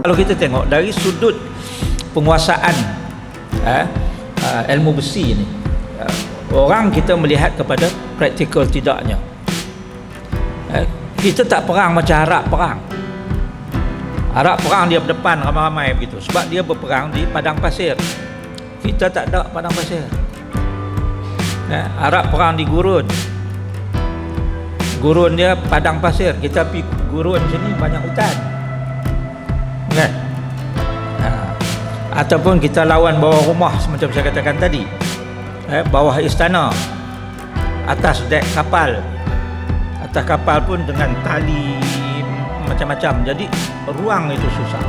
Kalau kita tengok dari sudut penguasaan ilmu besi ni, orang kita melihat kepada praktikal tidaknya. Kita tak perang macam Arab perang. Arab perang dia berdepan ramai-ramai begitu, sebab dia berperang di padang pasir. Kita tak ada padang pasir. Arab perang di gurun. Gurun dia padang pasir, kita pergi gurun sini banyak hutan. Kan? Ataupun kita lawan bawah rumah semacam saya katakan tadi, bawah istana, atas dek kapal. Atas kapal pun dengan tali macam-macam, jadi ruang itu susah.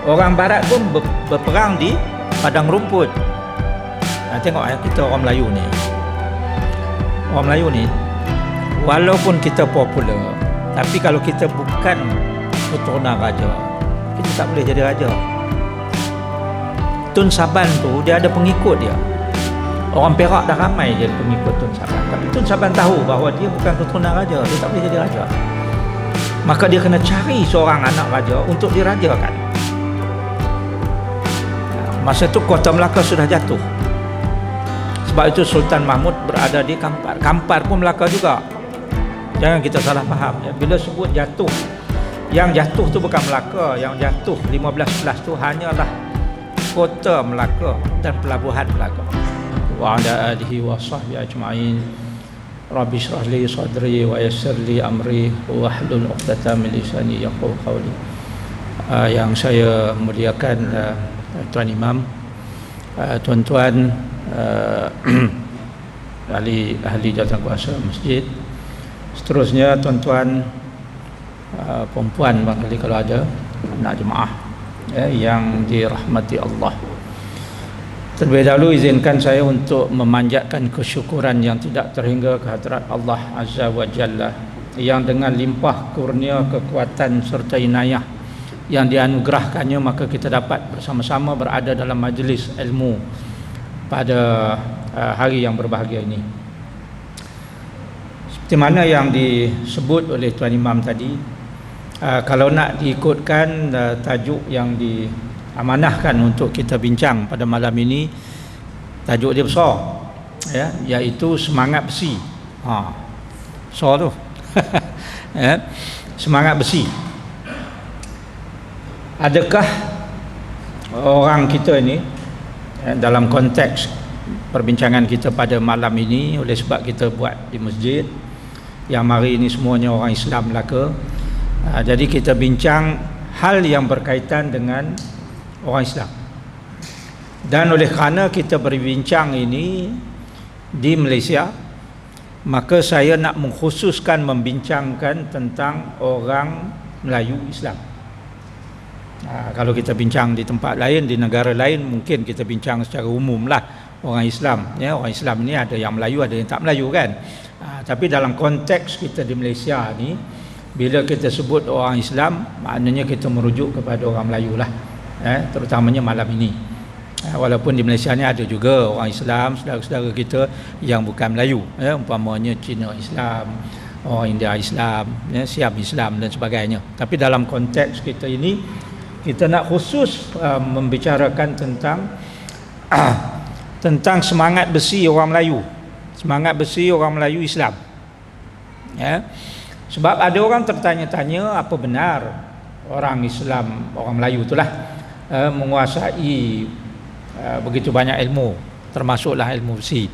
Orang barat pun berperang di padang rumput. Tengok kita orang Melayu ni. Orang Melayu ni walaupun kita popular, tapi kalau kita bukan keturunan raja, kita tak boleh jadi raja. Tun Saban tu dia ada pengikut dia. Orang Perak dah ramai jadi pengikut Tun Saban, tapi Tun Saban tahu bahawa dia bukan keturunan raja, dia tak boleh jadi raja. Maka dia kena cari seorang anak raja untuk dirajakan. Masa tu Kota Melaka sudah jatuh. Sebab itu Sultan Mahmud berada di Kampar. Kampar pun Melaka juga. Jangan kita salah faham ya. Bila sebut jatuh, yang jatuh tu bukan Melaka, yang jatuh 1511 tu hanyalah Kota Melaka dan pelabuhan Melaka. Wa ala alihi wa sahbihi ajma'in. Rabbi shrah li sadri wa yassir li amri wa hlul 'uqdatam min lisani yafqahu qawli. Yang saya muliakan Tuan Imam, tuan-tuan ahli jawatankuasa masjid, seterusnya tuan-tuan perempuan barangkali kalau ada anak jemaah yang dirahmati Allah. Terlebih dahulu izinkan saya untuk memanjatkan kesyukuran yang tidak terhingga kehadrat Allah Azza wa Jalla, yang dengan limpah kurnia kekuatan serta inayah yang dianugerahkannya, maka kita dapat bersama-sama berada dalam majlis ilmu pada hari yang berbahagia ini. Seperti mana yang disebut oleh Tuan Imam tadi, kalau nak diikutkan tajuk yang diamanahkan untuk kita bincang pada malam ini, tajuk dia besar ya, iaitu semangat besi. Besar tu. Semangat besi. Adakah orang kita ini, dalam konteks perbincangan kita pada malam ini, oleh sebab kita buat di masjid yang mari ini semuanya orang Islam Melaka, jadi kita bincang hal yang berkaitan dengan orang Islam. Dan oleh kerana kita berbincang ini di Malaysia, maka saya nak mengkhususkan membincangkan tentang orang Melayu Islam. Kalau kita bincang di tempat lain, di negara lain, mungkin kita bincang secara umum lah orang Islam ya. Orang Islam ni ada yang Melayu, ada yang tak Melayu kan. Tapi dalam konteks kita di Malaysia ni, bila kita sebut orang Islam, maknanya kita merujuk kepada orang Melayu lah, terutamanya malam ini. Walaupun di Malaysia ni ada juga orang Islam, saudara-saudara kita yang bukan Melayu, umpamanya Cina Islam, orang India Islam, Siam Islam dan sebagainya. Tapi dalam konteks kita ini, kita nak khusus membicarakan tentang semangat besi orang Melayu, semangat besi orang Melayu Islam. Sebab ada orang tertanya-tanya, apa benar orang Islam, orang Melayu itulah menguasai begitu banyak ilmu, termasuklah ilmu besi.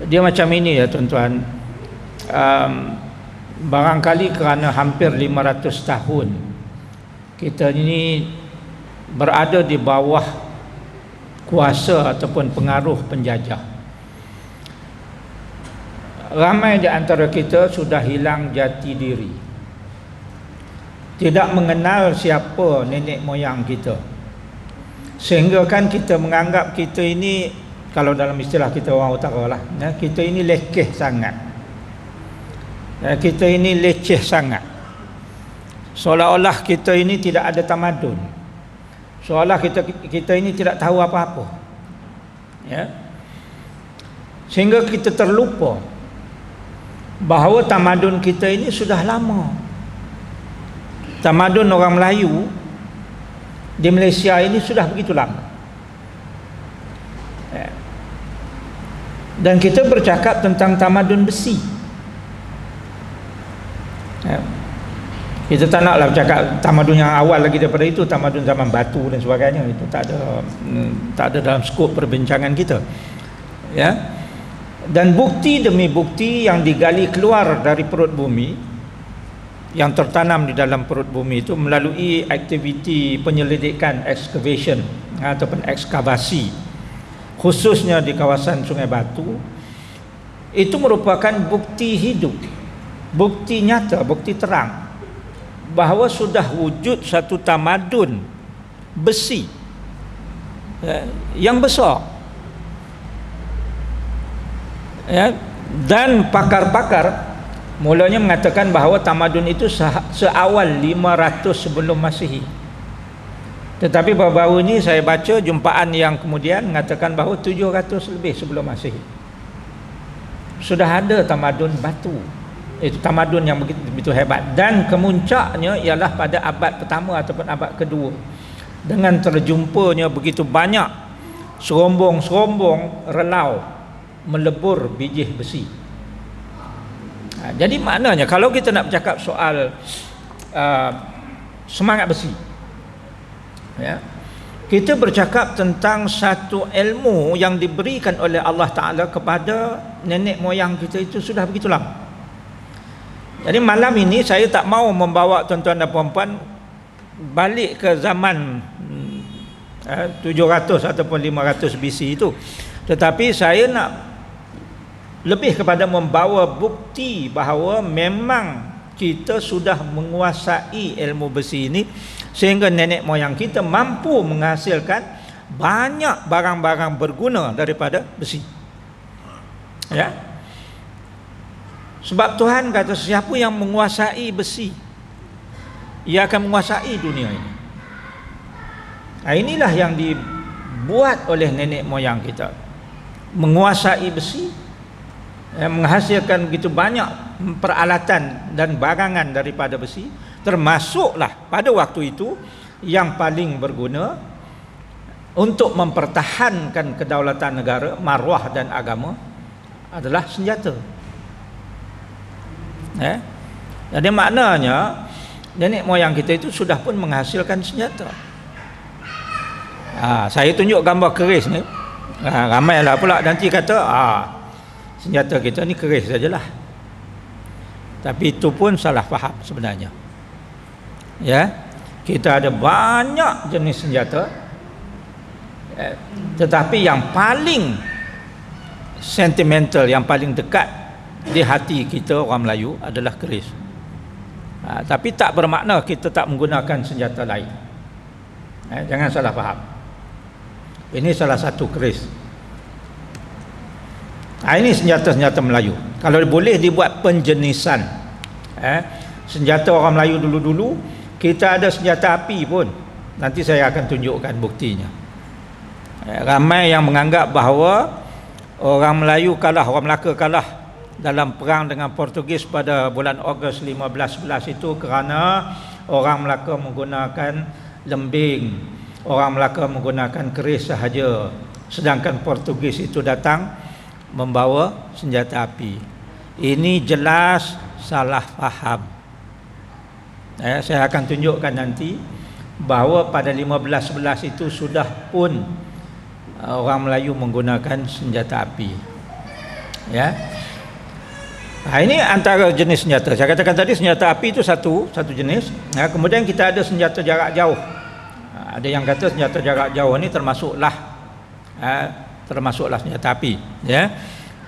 Dia macam ini ya tuan-tuan, barangkali kerana hampir 500 tahun kita ini berada di bawah kuasa ataupun pengaruh penjajah, ramai di antara kita sudah hilang jati diri, tidak mengenal siapa nenek moyang kita, sehingga kan kita menganggap kita ini, kalau dalam istilah kita orang utara lah, kita ini lekeh sangat, kita ini leceh sangat, seolah-olah kita ini tidak ada tamadun, seolah kita ini tidak tahu apa-apa ya. Sehingga kita terlupa bahawa tamadun kita ini sudah lama. tamadun orang Melayu di Malaysia ini sudah begitu lama. Dan kita bercakap tentang tamadun besi. Kita tak naklah bercakap tamadun yang awal lagi daripada itu, tamadun zaman batu dan sebagainya. Itu tak ada dalam skop perbincangan kita. Ya. Dan bukti demi bukti yang digali keluar dari perut bumi, yang tertanam di dalam perut bumi itu melalui aktiviti penyelidikan, excavation ataupun ekskavasi, khususnya di kawasan Sungai Batu, itu merupakan bukti hidup, bukti nyata, bukti terang bahawa sudah wujud satu tamadun besi yang besar. Dan pakar-pakar mulanya mengatakan bahawa tamadun itu seawal 500 sebelum Masihi. Tetapi baru-baru ini saya baca jumpaan yang kemudian mengatakan bahawa 700 lebih sebelum Masihi sudah ada tamadun batu. Itu tamadun yang begitu hebat, dan kemuncaknya ialah pada abad pertama ataupun abad kedua, dengan terjumpanya begitu banyak serombong-serombong relau melebur bijih besi. Jadi maknanya kalau kita nak bercakap soal semangat besi, ya, kita bercakap tentang satu ilmu yang diberikan oleh Allah Ta'ala kepada nenek moyang kita itu sudah begitu lama. Jadi malam ini saya tak mau membawa tuan-tuan dan puan-puan balik ke zaman 700 ataupun 500 BC itu, tetapi saya nak lebih kepada membawa bukti bahawa memang kita sudah menguasai ilmu besi ini, sehingga nenek moyang kita mampu menghasilkan banyak barang-barang berguna daripada besi. Ya. Sebab Tuhan kata siapa yang menguasai besi, ia akan menguasai dunia ini. Inilah yang dibuat oleh nenek moyang kita, menguasai besi, menghasilkan begitu banyak peralatan dan barangan daripada besi, termasuklah pada waktu itu yang paling berguna untuk mempertahankan kedaulatan negara, maruah dan agama adalah senjata. Jadi maknanya nenek moyang kita itu sudah pun menghasilkan senjata. Saya tunjuk gambar keris ni. Ramailah pula nanti kata senjata kita ni keris sajalah. Tapi itu pun salah faham sebenarnya. Ya, kita ada banyak jenis senjata, tetapi yang paling sentimental, yang paling dekat di hati kita orang Melayu adalah keris. Tapi tak bermakna kita tak menggunakan senjata lain. Jangan salah faham. Ini salah satu keris. Ini senjata-senjata Melayu. Kalau boleh dibuat penjenisan, senjata orang Melayu dulu-dulu, kita ada senjata api pun. Nanti saya akan tunjukkan buktinya. Ramai yang menganggap bahawa orang Melayu kalah, orang Melaka kalah dalam perang dengan Portugis pada bulan Ogos 1511 itu kerana orang Melaka menggunakan lembing, orang Melaka menggunakan keris sahaja, sedangkan Portugis itu datang membawa senjata api. Ini jelas salah faham. Saya akan tunjukkan nanti bahawa pada 1511 itu sudah pun orang Melayu menggunakan senjata api. Ya. Ini antara jenis senjata. Saya katakan tadi senjata api itu satu jenis. Kemudian kita ada senjata jarak jauh. Ada yang kata senjata jarak jauh ini termasuklah senjata api. Ya.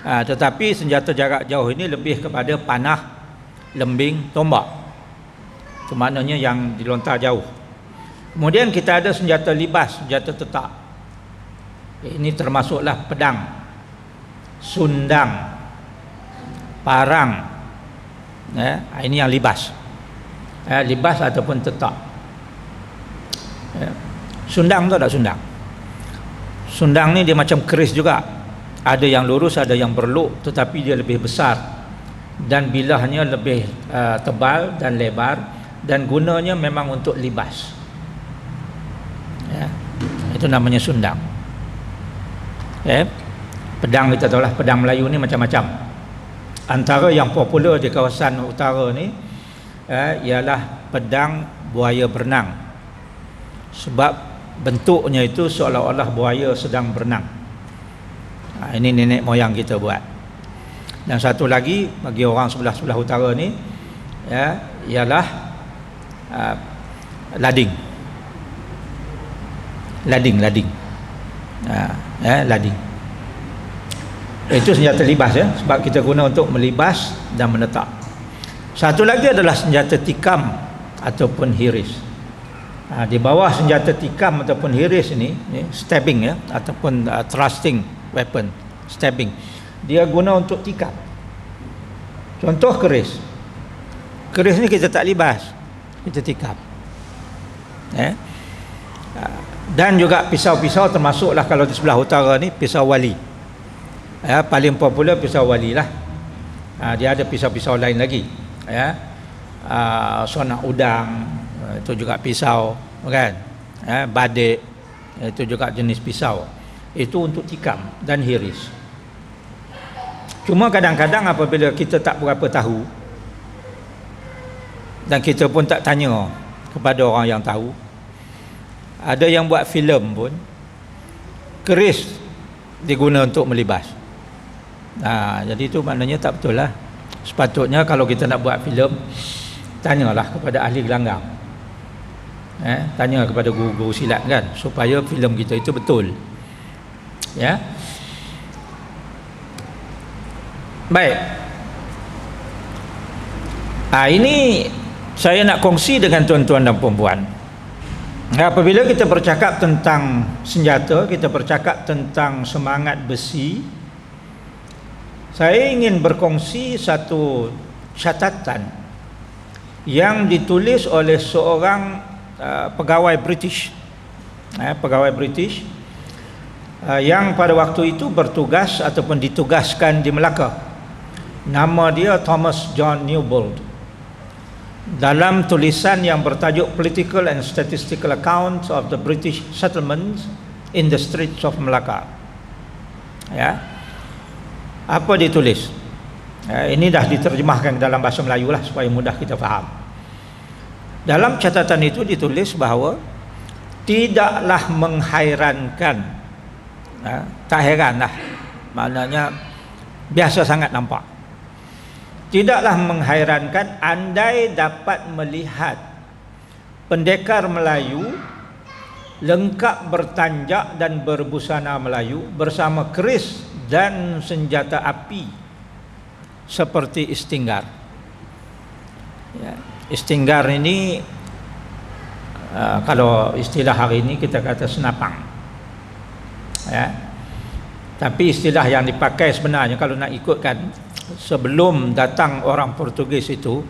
Tetapi senjata jarak jauh ini lebih kepada panah, lembing, tombak. Itu maknanya yang dilontar jauh. Kemudian kita ada senjata libas, senjata tetap. Ini termasuklah pedang, sundang, parang. Ini yang libas. Libas ataupun tetap. Sundang tu tak sundang. Sundang ni dia macam keris juga. Ada yang lurus, ada yang berluk, tetapi dia lebih besar dan bilahnya lebih tebal dan lebar, dan gunanya memang untuk libas. Ya, itu namanya sundang. Ya, pedang kita tahu lah, pedang Melayu ni macam-macam. Antara yang popular di kawasan utara ni ialah pedang buaya berenang, sebab bentuknya itu seolah-olah buaya sedang berenang. Ini nenek moyang kita buat. Dan satu lagi bagi orang sebelah utara ni ialah lading. Lading. Lading. Itu senjata libas sebab kita guna untuk melibas dan menetap. Satu lagi adalah senjata tikam ataupun hiris. Di bawah senjata tikam ataupun hiris ini stabbing ataupun thrusting weapon, stabbing. Dia guna untuk tikam. Contoh keris. Keris ni kita tak libas, kita tikam. Dan juga pisau-pisau, termasuklah kalau di sebelah utara ni pisau wali. Paling popular pisau wali lah. Dia ada pisau-pisau lain lagi. Sonak udang, itu juga pisau, kan? Badik, itu juga jenis pisau. Itu untuk tikam dan hiris. Cuma kadang-kadang apabila kita tak berapa tahu, dan kita pun tak tanya kepada orang yang tahu, ada yang buat filem pun keris diguna untuk melibas. Jadi itu maknanya tak betul lah. Sepatutnya kalau kita nak buat filem, tanyalah kepada ahli gelanggang, tanya kepada guru-guru silat, kan, supaya filem kita itu betul. Ya. Baik. Ini saya nak kongsi dengan tuan-tuan dan puan-puan. Apabila kita bercakap tentang senjata, kita bercakap tentang semangat besi, saya ingin berkongsi satu catatan yang ditulis oleh seorang pegawai British, yang pada waktu itu bertugas ataupun ditugaskan di Melaka. Nama dia Thomas John Newbold. Dalam tulisan yang bertajuk Political and Statistical Accounts of the British Settlements in the Straits of Malacca. Apa ditulis? Ini dah diterjemahkan dalam bahasa Melayu lah supaya mudah kita faham. Dalam catatan itu ditulis bahawa tidaklah menghairankan, tak heran lah, maknanya biasa sangat nampak. Tidaklah menghairankan andai dapat melihat pendekar Melayu lengkap bertanjak dan berbusana Melayu bersama keris dan senjata api seperti istinggar. Istinggar ini kalau istilah hari ini kita kata senapang. Tapi istilah yang dipakai sebenarnya kalau nak ikutkan, sebelum datang orang Portugis itu,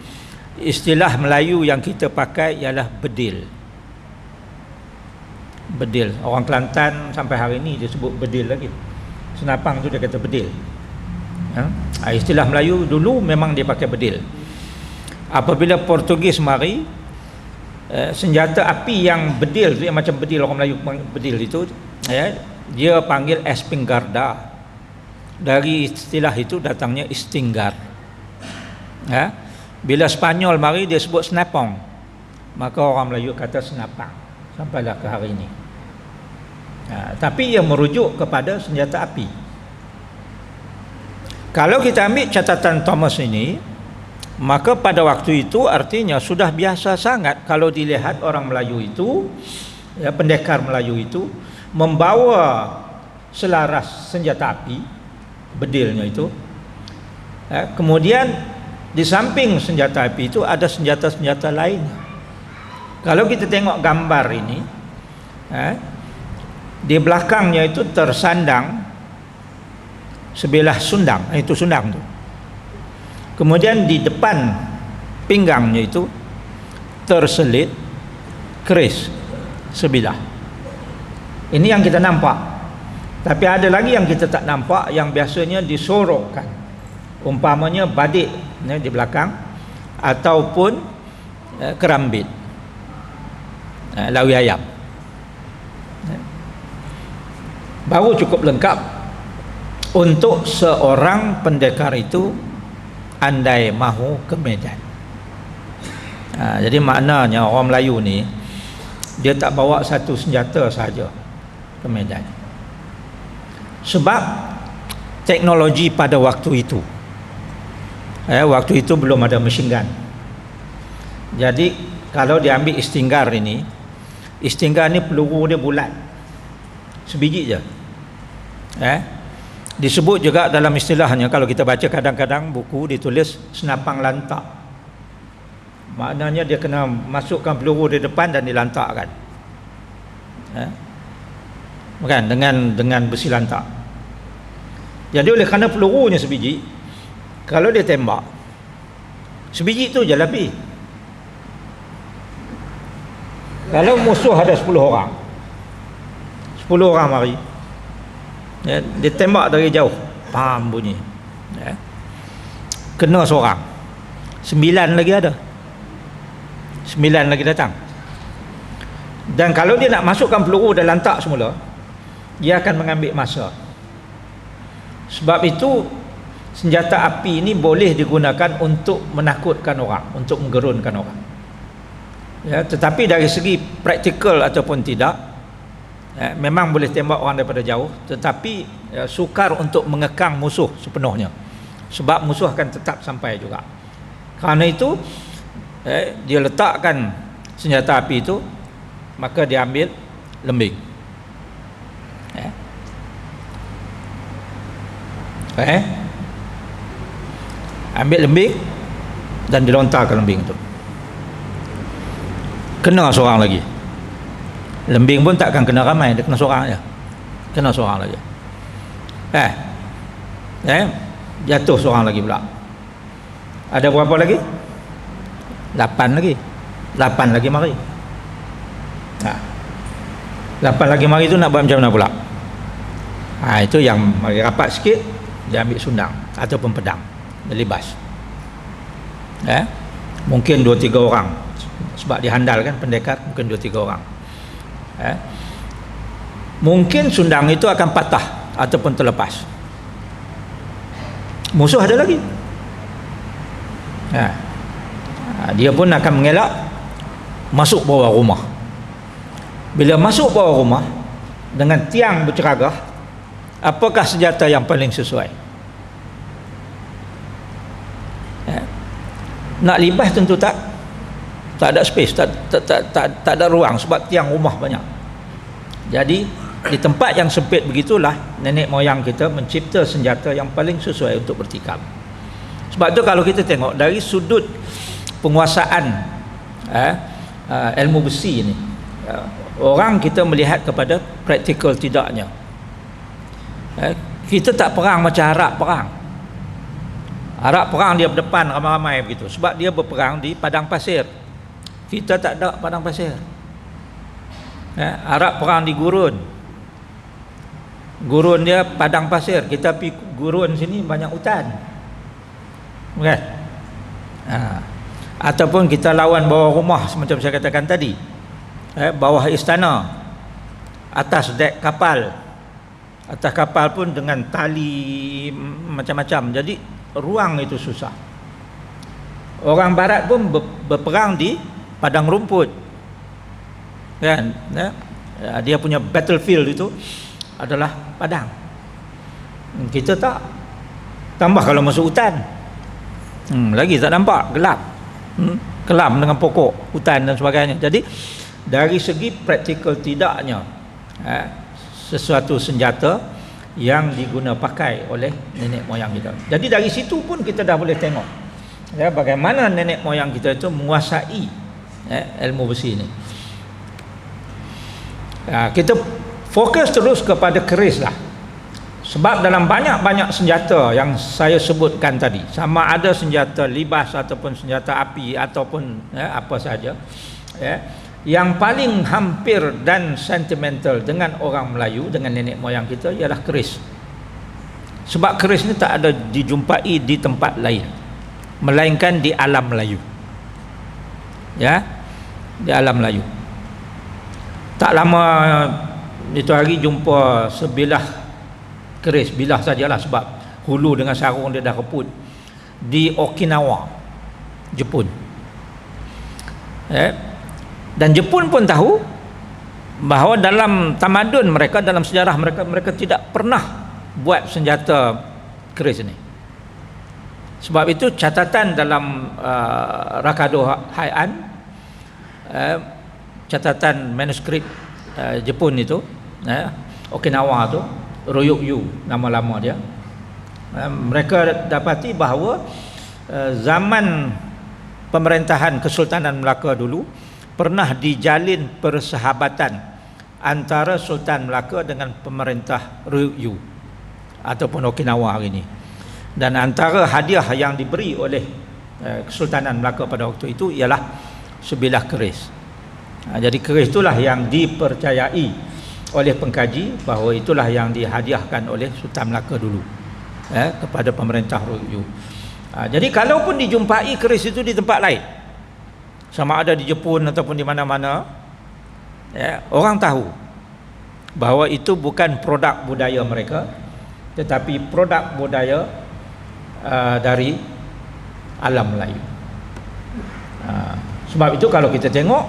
istilah Melayu yang kita pakai ialah bedil. Bedil. Orang Kelantan sampai hari ini dia sebut bedil lagi. Senapang tu dia kata bedil. Istilah Melayu dulu memang dia pakai bedil. Apabila Portugis mari, senjata api yang bedil tu, yang macam bedil orang Melayu bedil itu, dia panggil espingarda. Dari istilah itu datangnya istinggar. Bila Spanyol mari dia sebut senapang, maka orang Melayu kata senapang sampailah ke hari ini. Tapi ia merujuk kepada senjata api. Kalau kita ambil catatan Thomas ini, maka pada waktu itu artinya sudah biasa sangat kalau dilihat orang Melayu itu, pendekar Melayu itu membawa selaras senjata api, bedilnya itu. Kemudian di samping senjata api itu ada senjata-senjata lain. Kalau kita tengok gambar ini, di belakangnya itu tersandang sebilah sundang, itu sundang tu. Kemudian di depan pinggangnya itu terselit keris sebilah. Ini yang kita nampak. Tapi ada lagi yang kita tak nampak, yang biasanya disorokkan. Umpamanya badik di belakang, ataupun kerambit, lawi ayam. Baru cukup lengkap untuk seorang pendekar itu andai mahu ke medan. Jadi maknanya orang Melayu ni dia tak bawa satu senjata saja ke medan. Sebab teknologi pada waktu itu, waktu itu belum ada machine gun. Jadi kalau dia ambil istinggar ini peluru dia bulat, sebiji je. Disebut juga dalam istilahnya, kalau kita baca kadang-kadang buku ditulis senapang lantak. Maknanya dia kena masukkan peluru di depan dan dilantakkan, bukan dengan besi lantak. Jadi oleh kerana pelurunya sebiji, kalau dia tembak sebiji tu je api. Kalau musuh ada 10 orang, 10 orang mari, dia tembak dari jauh, pam bunyi, kena seorang, 9 lagi ada, 9 lagi datang. Dan kalau dia nak masukkan peluru dan lantak semula, dia akan mengambil masa. Sebab itu senjata api ini boleh digunakan untuk menakutkan orang, untuk menggerunkan orang. Tetapi dari segi praktikal ataupun tidak, memang boleh tembak orang daripada jauh, tetapi sukar untuk mengekang musuh sepenuhnya, sebab musuh akan tetap sampai juga. Kerana itu dia letakkan senjata api itu, maka dia ambil lembing, ambil lembing dan dilontarkan lembing itu. Kena seorang lagi, lembing pun takkan kena ramai, dia kena seorang je, kena seorang lagi. Jatuh seorang lagi pula. Ada berapa lagi? 8 lagi. 8 lagi mari. 8 lagi mari tu nak buat macam mana pula? Itu yang mari rapat sikit, dia ambil sundang ataupun pedang, dia libas. Mungkin 2-3 orang, sebab dihandalkan pendekar, mungkin 2-3 orang. Mungkin sundang itu akan patah ataupun terlepas. Musuh ada lagi, dia pun akan mengelak masuk bawah rumah. Bila masuk bawah rumah dengan tiang berceragah, apakah senjata yang paling sesuai? Nak libas tentu tak ada space, tak ada ruang, sebab tiang rumah banyak. Jadi di tempat yang sempit begitulah nenek moyang kita mencipta senjata yang paling sesuai untuk bertikam. Sebab tu kalau kita tengok dari sudut penguasaan ilmu besi ini, orang kita melihat kepada praktikal tidaknya. Kita tak perang macam Arab perang. Arab perang dia berdepan ramai-ramai begitu, sebab dia berperang di padang pasir. Kita tak ada padang pasir. Arab perang di gurun. Gurun dia padang pasir, kita pergi gurun sini banyak hutan, bukan? Ataupun kita lawan bawah rumah, semacam saya katakan tadi, bawah istana, atas dek kapal, atas kapal pun dengan tali macam-macam. Jadi ruang itu susah. Orang barat pun berperang di padang rumput, kan? Dia punya battlefield itu adalah padang. Kita tak. Tambah kalau masuk hutan, lagi tak nampak, gelap, kelam dengan pokok, hutan dan sebagainya. Jadi dari segi praktikal tidaknya sesuatu senjata yang diguna pakai oleh nenek moyang kita. Jadi dari situ pun kita dah boleh tengok bagaimana nenek moyang kita itu menguasai ilmu besi ini. Kita fokus terus kepada keris lah, sebab dalam banyak-banyak senjata yang saya sebutkan tadi, sama ada senjata libas ataupun senjata api ataupun apa saja, yang paling hampir dan sentimental dengan orang Melayu, dengan nenek moyang kita, ialah keris. Sebab keris ni tak ada dijumpai di tempat lain, melainkan di alam Melayu. ya, di alam Melayu. Tak lama itu hari jumpa sebilah keris, bilah sajalah sebab hulu dengan sarung dia dah reput, di Okinawa, Jepun. Dan Jepun pun tahu bahawa dalam tamadun mereka, dalam sejarah mereka, mereka tidak pernah buat senjata keris ini. Sebab itu catatan dalam Rakado Heian, catatan manuskrip Jepun itu, Okinawa tu, Ryukyu nama lama dia, mereka dapati bahawa zaman pemerintahan Kesultanan Melaka dulu pernah dijalin persahabatan antara Sultan Melaka dengan pemerintah Ryukyu ataupun Okinawa hari ini. Dan antara hadiah yang diberi oleh Kesultanan Melaka pada waktu itu ialah sebilah keris. Jadi keris itulah yang dipercayai oleh pengkaji bahawa itulah yang dihadiahkan oleh Sultan Melaka dulu kepada pemerintah Ryukyu. Jadi kalaupun dijumpai keris itu di tempat lain, sama ada di Jepun ataupun di mana-mana, orang tahu bahawa itu bukan produk budaya mereka, tetapi produk budaya dari alam Melayu. Sebab itu kalau kita tengok,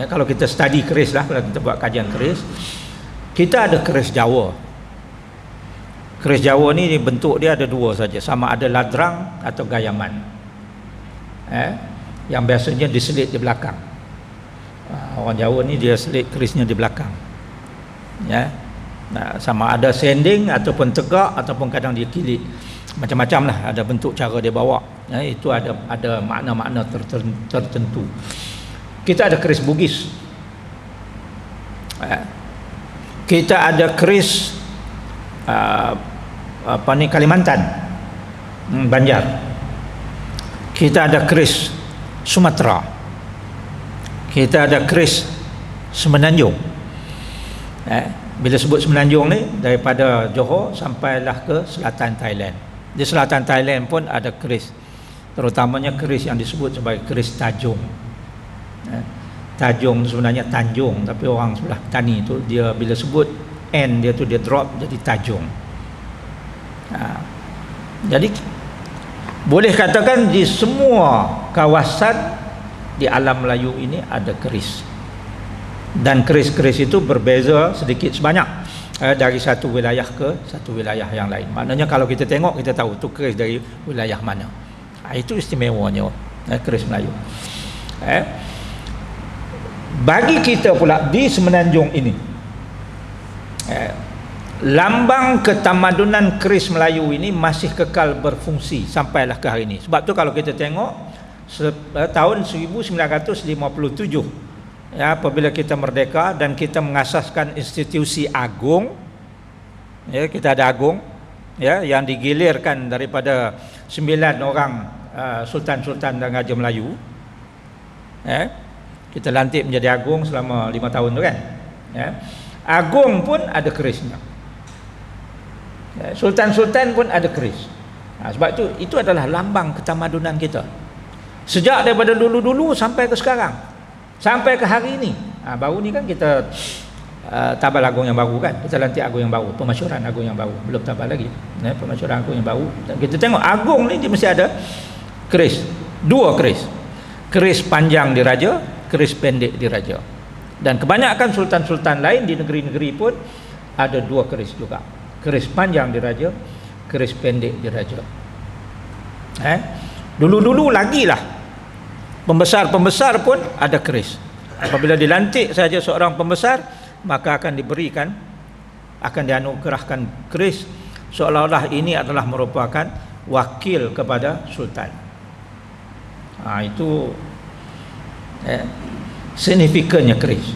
kalau kita study keris lah, kalau kita buat kajian keris, kita ada keris Jawa. Keris Jawa ni bentuk dia ada dua saja, sama ada ladrang atau gayaman, yang biasanya diselit di belakang. Orang Jawa ni dia selit kerisnya di belakang, sama ada sending ataupun tegak ataupun kadang dia kilit, macam-macam lah, ada bentuk cara dia bawa. Itu ada makna-makna tertentu. Kita ada keris Bugis, kita ada keris Kalimantan, Banjar, kita ada keris Sumatera, kita ada keris Semenanjung. Bila sebut Semenanjung ni, daripada Johor sampailah ke selatan Thailand. Di selatan Thailand pun ada keris, terutamanya keris yang disebut sebagai keris Tajung. Tajung sebenarnya Tanjung, tapi orang sebelah Tani tu dia bila sebut N dia tu dia drop jadi Tajung. Jadi boleh katakan di semua kawasan di alam Melayu ini ada keris, dan keris-keris itu berbeza sedikit sebanyak dari satu wilayah ke satu wilayah yang lain. Maknanya kalau kita tengok, kita tahu tu keris dari wilayah mana. Itu istimewanya keris Melayu. Bagi kita pula di Semenanjung ini, lambang ketamadunan keris Melayu ini masih kekal berfungsi sampailah ke hari ini. Sebab tu kalau kita tengok tahun 1957, apabila kita merdeka dan kita mengasaskan institusi agung, kita ada agung, yang digilirkan daripada 9 orang sultan-sultan dan raja Melayu. Kita lantik menjadi agung selama 5 tahun tu kan. Agung pun ada kerisnya, sultan-sultan pun ada keris. Sebab itu adalah lambang ketamadunan kita sejak daripada dulu-dulu sampai ke sekarang, sampai ke hari ini. Baru ni kan kita tabal agung yang baru kan, kita lantik agung yang baru, pemasyuran agung yang baru, belum tabal lagi, pemasyuran agung yang baru. Dan kita tengok agung ni dia mesti ada keris, 2 keris, keris panjang di raja, keris pendek di raja. Dan kebanyakan sultan-sultan lain di negeri-negeri pun ada 2 keris juga, keris panjang di raja, keris pendek di raja. Dulu-dulu lagi lah, pembesar-pembesar pun ada keris. Apabila dilantik saja seorang pembesar, maka akan diberikan, akan dianugerahkan keris, seolah-olah ini adalah merupakan wakil kepada sultan. Itu signifikannya keris.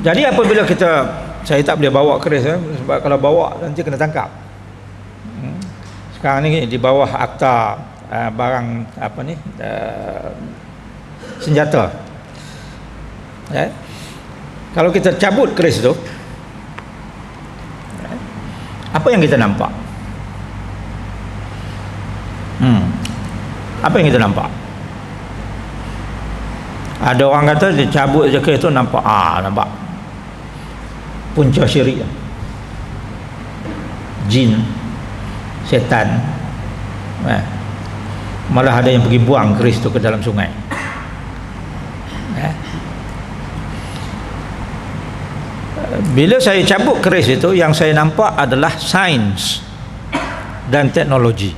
Jadi apabila saya tak boleh bawa keris, sebab kalau bawa nanti kena tangkap. Sekarang ni di bawah akta barang senjata. Kalau kita cabut keris tu, apa yang kita nampak? Apa yang kita nampak? Ada orang kata dia cabut je keris tu nampak nampak punca syirik, jin, setan. Malah ada yang pergi buang keris tu ke dalam sungai. Bila saya cabut keris itu, yang saya nampak adalah sains dan teknologi.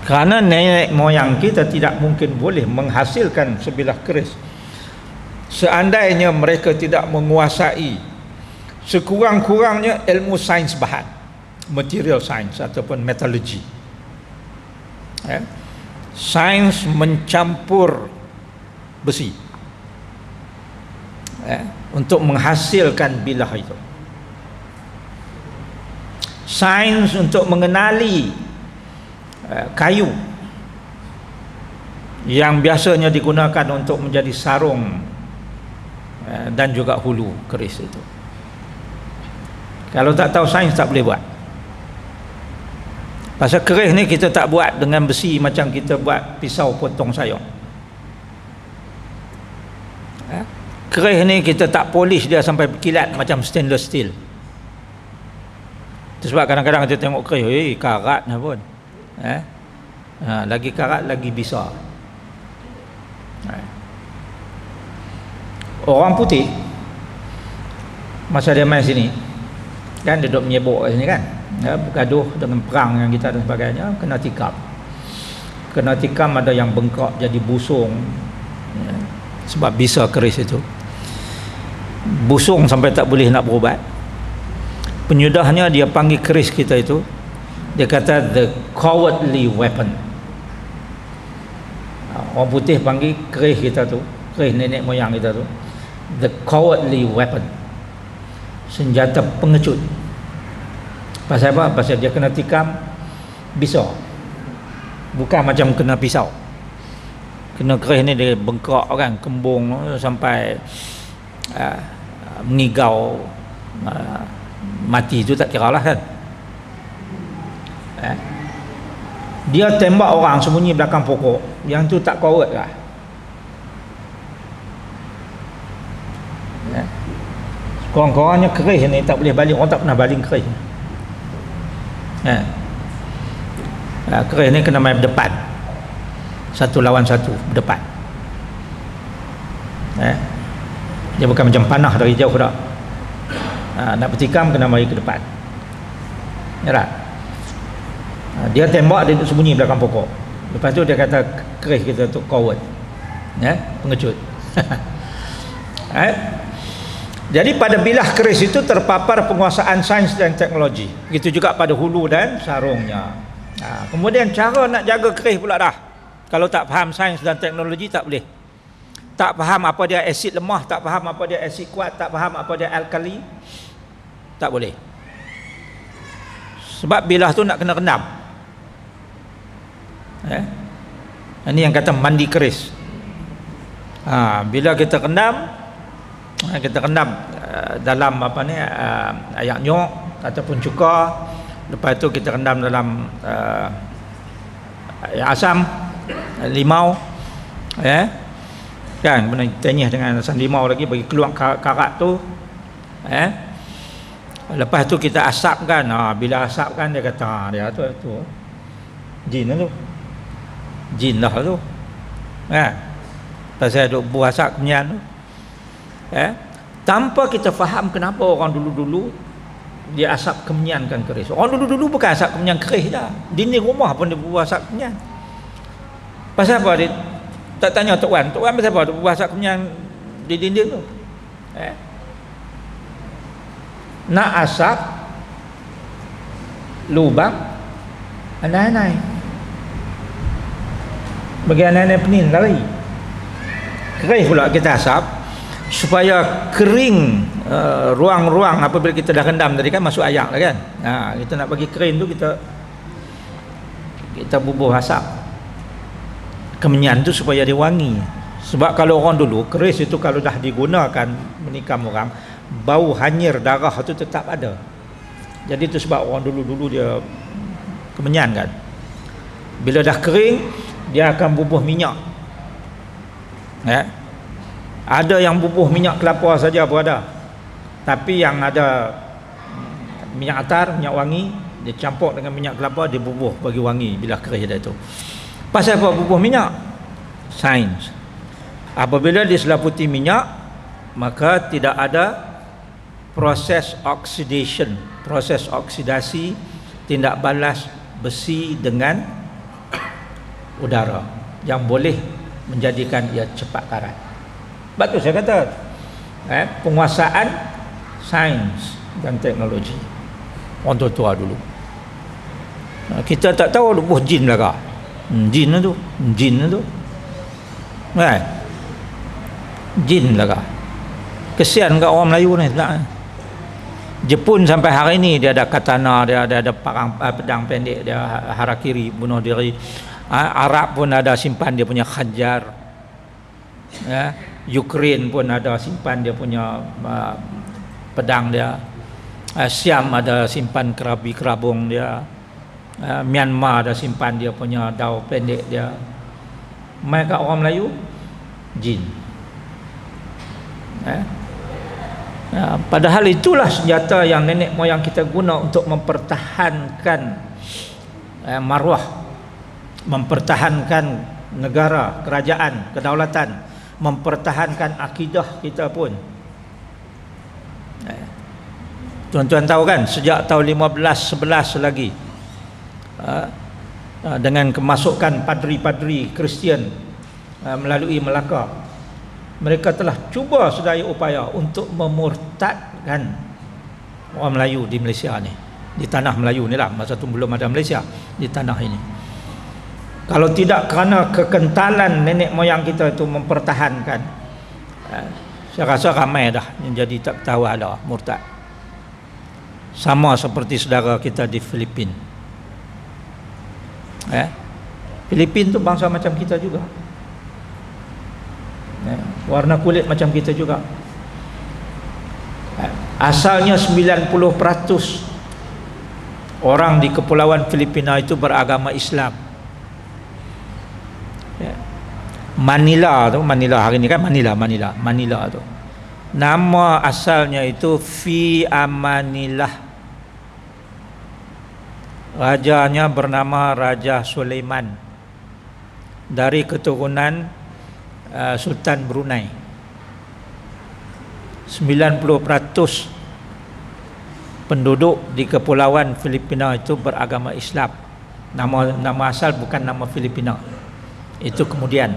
Kerana nenek moyang kita tidak mungkin boleh menghasilkan sebilah keris seandainya mereka tidak menguasai sekurang-kurangnya ilmu sains bahan, material science ataupun metallurgy. Sains mencampur besi untuk menghasilkan bilah itu. Sains untuk mengenali kayu yang biasanya digunakan untuk menjadi sarung dan juga hulu keris itu. Kalau tak tahu sains tak boleh buat. Pasal keris ni kita tak buat dengan besi macam kita buat pisau potong sayur. Keris ni kita tak polish dia sampai berkilat macam stainless steel. Itu sebab kadang-kadang kita tengok keris, karat lah pun. Lagi karat lagi besar. Orang putih masa dia main sini kan, dia duduk menyebuk kat sini kan, bergaduh dengan perang yang kita dan sebagainya, kena tikam, ada yang bengkak jadi busung, sebab bisa keris itu busung sampai tak boleh nak berubat. Penyudahnya dia panggil keris kita itu, dia kata the cowardly weapon. Orang putih panggil keris kita tu, keris nenek moyang kita tu, the cowardly weapon, senjata pengecut. Pasal apa? Pasal dia kena tikam bisa, bukan macam kena pisau. Kena keris ni dia bengkak kan, kembung sampai mengigau, mati tu tak kira lah kan. Dia tembak orang sembunyi belakang pokok, yang tu tak coward lah. Korang-korangnya keris ni tak boleh baling, orang tak pernah baling keris. Keris ni kena main berdepan, satu lawan satu berdepan. Dia bukan macam panah dari jauh dah. Nak bertikam kena mari ke depan. Dia tembak, dia sembunyi belakang pokok. Lepas tu dia kata keris kita tu coward, pengecut. Jadi pada bilah keris itu terpapar penguasaan sains dan teknologi. Begitu juga pada hulu dan sarungnya. Kemudian cara nak jaga keris pula dah. Kalau tak faham sains dan teknologi tak boleh. Tak faham apa dia asid lemah, tak faham apa dia asid kuat, tak faham apa dia alkali, tak boleh. Sebab bilah tu nak kena rendam. Ini yang kata mandi keris. Bila kita rendam, dalam apa ni, ayak nyok ataupun cuka. Lepas tu kita rendam dalam ayak asam, limau, kan, benar tenyih dengan asam limau lagi, bagi keluar karat tu. Lepas tu kita asapkan. Bila asapkan dia kata dia tu jin lah tu, jin lah tu, pasal duk buah asap kemenyan tu. Tanpa kita faham kenapa orang dulu-dulu dia asap kemenyankan keris. Orang dulu-dulu bukan asap kemenyan keris dah, dinding rumah pun dia buah asap kemenyan. Pasal apa? Dia tak tanya Tok Wan pasal apa dia buah asap kemenyan di dinding tu. Nak asap lubang anai-anai, bagi anai-anai penin lari. Keris pula kita asap supaya kering ruang-ruang apabila kita dah rendam tadi kan, masuk ayak lah kan. Kita nak bagi kering tu, kita bubuh asap kemenyan tu supaya dia wangi. Sebab kalau orang dulu, keris itu kalau dah digunakan menikam orang, bau hanyir darah tu tetap ada. Jadi itu sebab orang dulu-dulu dia kemenyan kan. Bila dah kering, dia akan bubuh minyak. Ada yang bubuh minyak kelapa saja pun ada, tapi yang ada minyak atar, minyak wangi, dia campur dengan minyak kelapa, dia bubuh bagi wangi bila kerih dah tu. Pasal apa bubuh minyak? Sains. Apabila diselaputi minyak, maka tidak ada proses oxidation, proses oksidasi, tindak balas besi dengan udara yang boleh menjadikan ia cepat karat. Sebab tu saya kata penguasaan sains dan teknologi orang tua dulu. Kita tak tahu buh jin lah kah? Jin lah tu, jin lah kah? Kesian kat orang Melayu ni sebenarnya. Jepun sampai hari ni dia ada katana, dia ada pedang pendek, dia harakiri, bunuh diri. Arab pun ada simpan dia punya khanjar. Ukraine pun ada simpan dia punya pedang dia. Siam ada simpan kerabung dia. Myanmar ada simpan dia punya dau pendek dia. Mereka orang Melayu jin. Padahal itulah senjata yang nenek moyang kita guna untuk mempertahankan maruah, mempertahankan negara, kerajaan, kedaulatan, mempertahankan akidah kita pun. Tuan-tuan tahu kan, sejak tahun 1511 lagi, dengan kemasukan padri-padri Kristian melalui Melaka, mereka telah cuba sedaya upaya untuk memurtadkan orang Melayu di Malaysia ni, di tanah Melayu ni lah. Masa tu belum ada Malaysia, di tanah ini. Kalau tidak kerana kekentalan nenek moyang kita itu mempertahankan, saya rasa ramai dah yang jadi tak tahu ada murtad. Sama seperti saudara kita di Filipina. Filipina tu bangsa macam kita juga. Warna kulit macam kita juga. Asalnya 90% orang di kepulauan Filipina itu beragama Islam. Manila hari ni kan Manila tu. Nama asalnya itu Fi Amanillah. Rajanya bernama Raja Sulaiman, dari keturunan Sultan Brunei. 90% penduduk di kepulauan Filipina itu beragama Islam. Nama asal bukan nama Filipina. Itu kemudian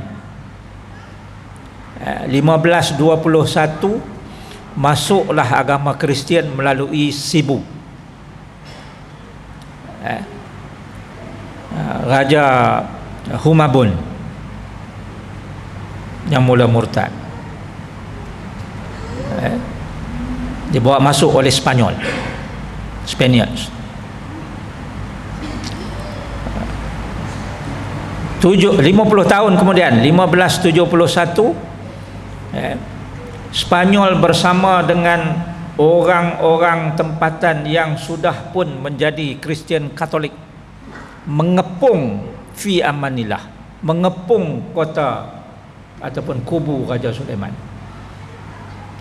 1521 masuklah agama Kristian melalui Cebu. Raja Humabon yang mula murtad, dibawa masuk oleh Spaniards. 50 tahun kemudian, 1571, Spanyol bersama dengan orang-orang tempatan yang sudah pun menjadi Kristian Katolik mengepung Fi Amanillah, mengepung kota ataupun kubu Raja Sulaiman.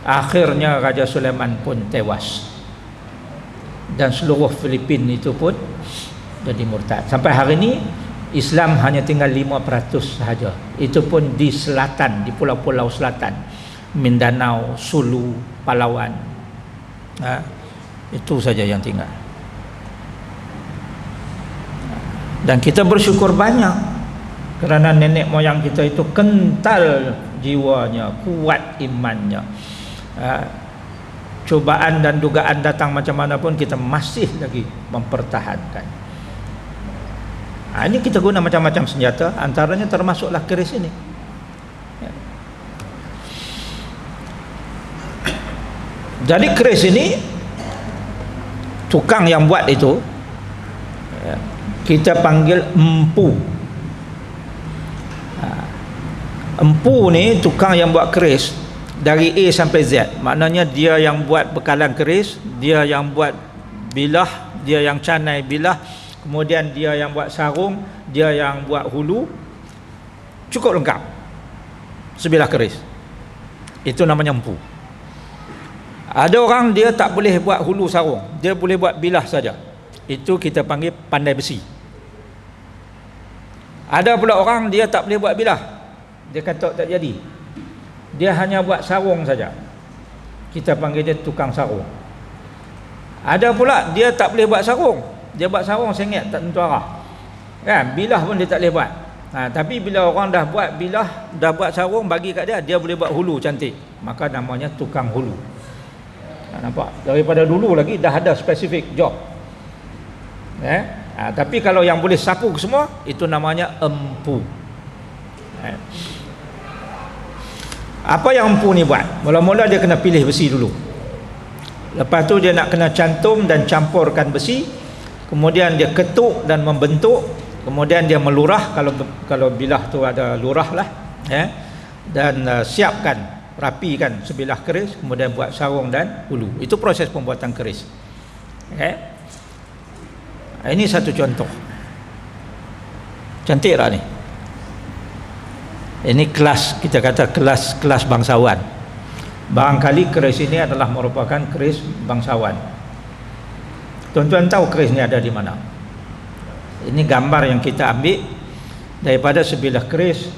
Akhirnya Raja Sulaiman pun tewas dan seluruh Filipina itu pun jadi murtad. Sampai hari ini Islam hanya tinggal 5% sahaja. Itu pun di selatan, di pulau-pulau selatan, Mindanao, Sulu, Palawan. Itu saja yang tinggal. Dan kita bersyukur banyak kerana nenek moyang kita itu kental jiwanya, kuat imannya. Cubaan dan dugaan datang macam mana pun kita masih lagi mempertahankan. Ini kita guna macam-macam senjata, antaranya termasuklah keris ini. Jadi keris ini, tukang yang buat itu kita panggil empu. Empu ni tukang yang buat keris dari A sampai Z. Maknanya dia yang buat bekalan keris, dia yang buat bilah, dia yang canai bilah, kemudian dia yang buat sarung, dia yang buat hulu. Cukup lengkap. sebilah keris. Itu namanya empu. Ada orang dia tak boleh buat hulu sarung, dia boleh buat bilah saja. Itu kita panggil pandai besi. Ada pula orang dia tak boleh buat bilah, dia kata tak jadi, dia hanya buat sarung saja. Kita panggil dia tukang sarung. Ada pula dia tak boleh buat sarung, dia buat sarung sengit tak tentu arah, kan? Bilah pun dia tak boleh buat. Tapi bila orang dah buat bilah, dah buat sarung bagi kat dia, dia boleh buat hulu cantik, maka namanya tukang hulu. Nampak? Daripada dulu lagi dah ada spesifik job. Tapi kalau yang boleh sapu semua, itu namanya empu. Apa yang empu ni buat? Mula-mula dia kena pilih besi dulu. Lepas tu dia nak kena cantum dan campurkan besi. Kemudian dia ketuk dan membentuk. Kemudian dia melurah, kalau bilah tu ada lurah lah, dan siapkan, rapikan sebilah keris, kemudian buat sarung dan hulu. Itu proses pembuatan keris. Ini satu contoh. Cantik tak ni? Ini kelas, kita kata kelas bangsawan. Barangkali keris ini adalah merupakan keris bangsawan. Tuan-tuan tahu keris ni ada di mana? Ini gambar yang kita ambil daripada sebilah keris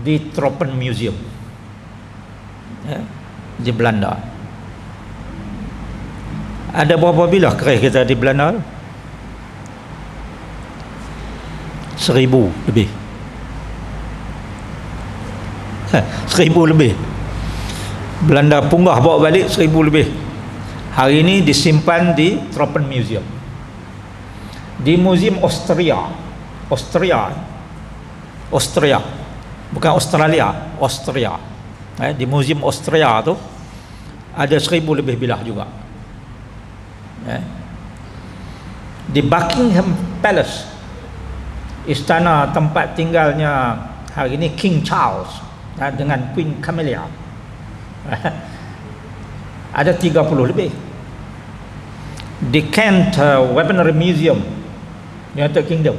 di Tropen Museum, di Belanda. Ada berapa bilah keris kita di Belanda? 1000 lebih. 1000 lebih. Belanda punggah bawa balik 1000 lebih. Hari ini disimpan di Tropen Museum, di Museum Austria, bukan Australia, Austria. Di Museum Austria tu ada 1000 lebih bilah juga. Di Buckingham Palace, istana tempat tinggalnya hari ini King Charles dengan Queen Camilla, ada 30 lebih. Di Kent Weaponry Museum, United Kingdom,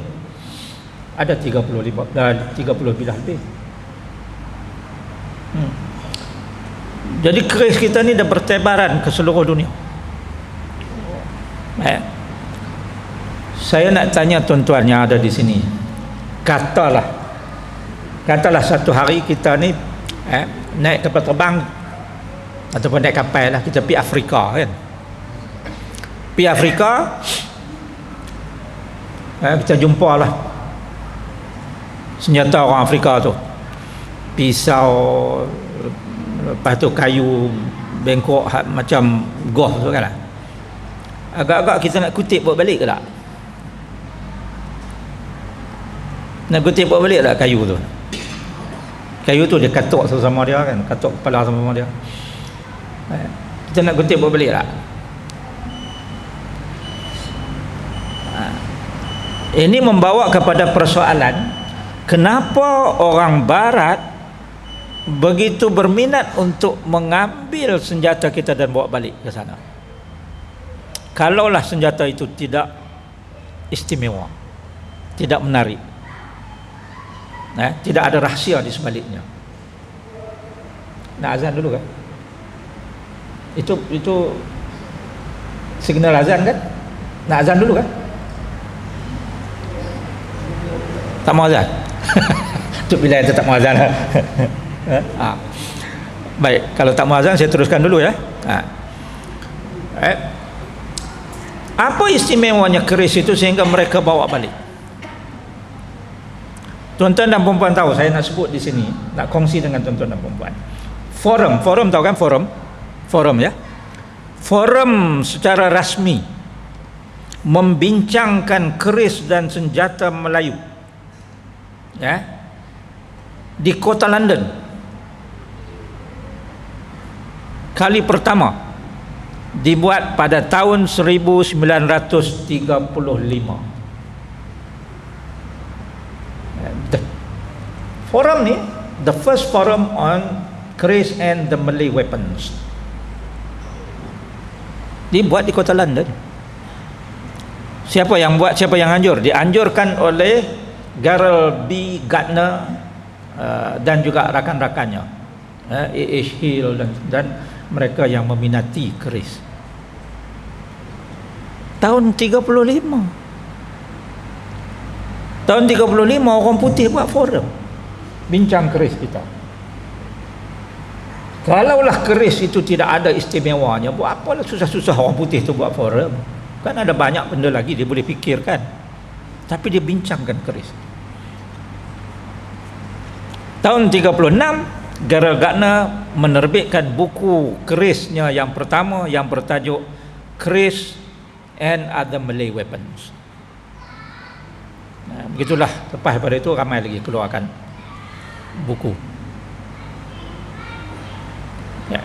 ada 30 bilah lebih. Jadi keris kita ni dah bertebaran ke seluruh dunia. Saya nak tanya tuan-tuan yang ada di sini, katalah satu hari kita ni naik kapal terbang ataupun naik kapal lah, kita pergi Afrika, kan? Pergi Afrika, kita jumpa lah senjata orang Afrika tu, pisau, lepas tu kayu bengkok macam golf tu kan lah. Agak-agak kita nak kutip buat balik ke tak? Nak kutip buat balik tak kayu tu? Kayu tu dia katuk sama dia kan, katuk kepala sama dia. Kita nak kutip buat balik tak? Ini membawa kepada persoalan, kenapa orang barat begitu berminat untuk mengambil senjata kita dan bawa balik ke sana? Kalaulah senjata itu tidak istimewa, tidak menarik, tidak ada rahsia di sebaliknya. Nak azan dulu kan? Itu signal azan kan? Nak azan dulu kan? Tak mau azan? Itu bila itu tak mau azan. Baik, kalau tak mau azan saya teruskan dulu ya. Apa istimewanya keris itu sehingga mereka bawa balik? Tuan-tuan dan perempuan tahu, saya nak sebut di sini, nak kongsi dengan tuan-tuan dan perempuan. Forum tahu kan? Forum ya. Forum secara rasmi membincangkan keris dan senjata Melayu, ya, di kota London kali pertama dibuat pada tahun 1935. Forum ni the first forum on keris and the Malay weapons dibuat di kota London. Siapa yang buat, siapa yang anjur? Dianjurkan oleh Gerald B. Gardner dan juga rakan-rakannya, A.H. Hill dan mereka yang meminati keris. Tahun 35 orang putih buat forum bincang keris kita. Kalaulah keris itu tidak ada istimewanya, buat apalah susah-susah orang putih itu buat forum? Kan ada banyak benda lagi dia boleh fikirkan. Tapi dia bincangkan keris. Tahun 36 Gerald Gardner menerbitkan buku kerisnya yang pertama yang bertajuk Keris and Other Malay Weapons. Begitulah, lepas daripada itu ramai lagi keluarkan buku. Ya.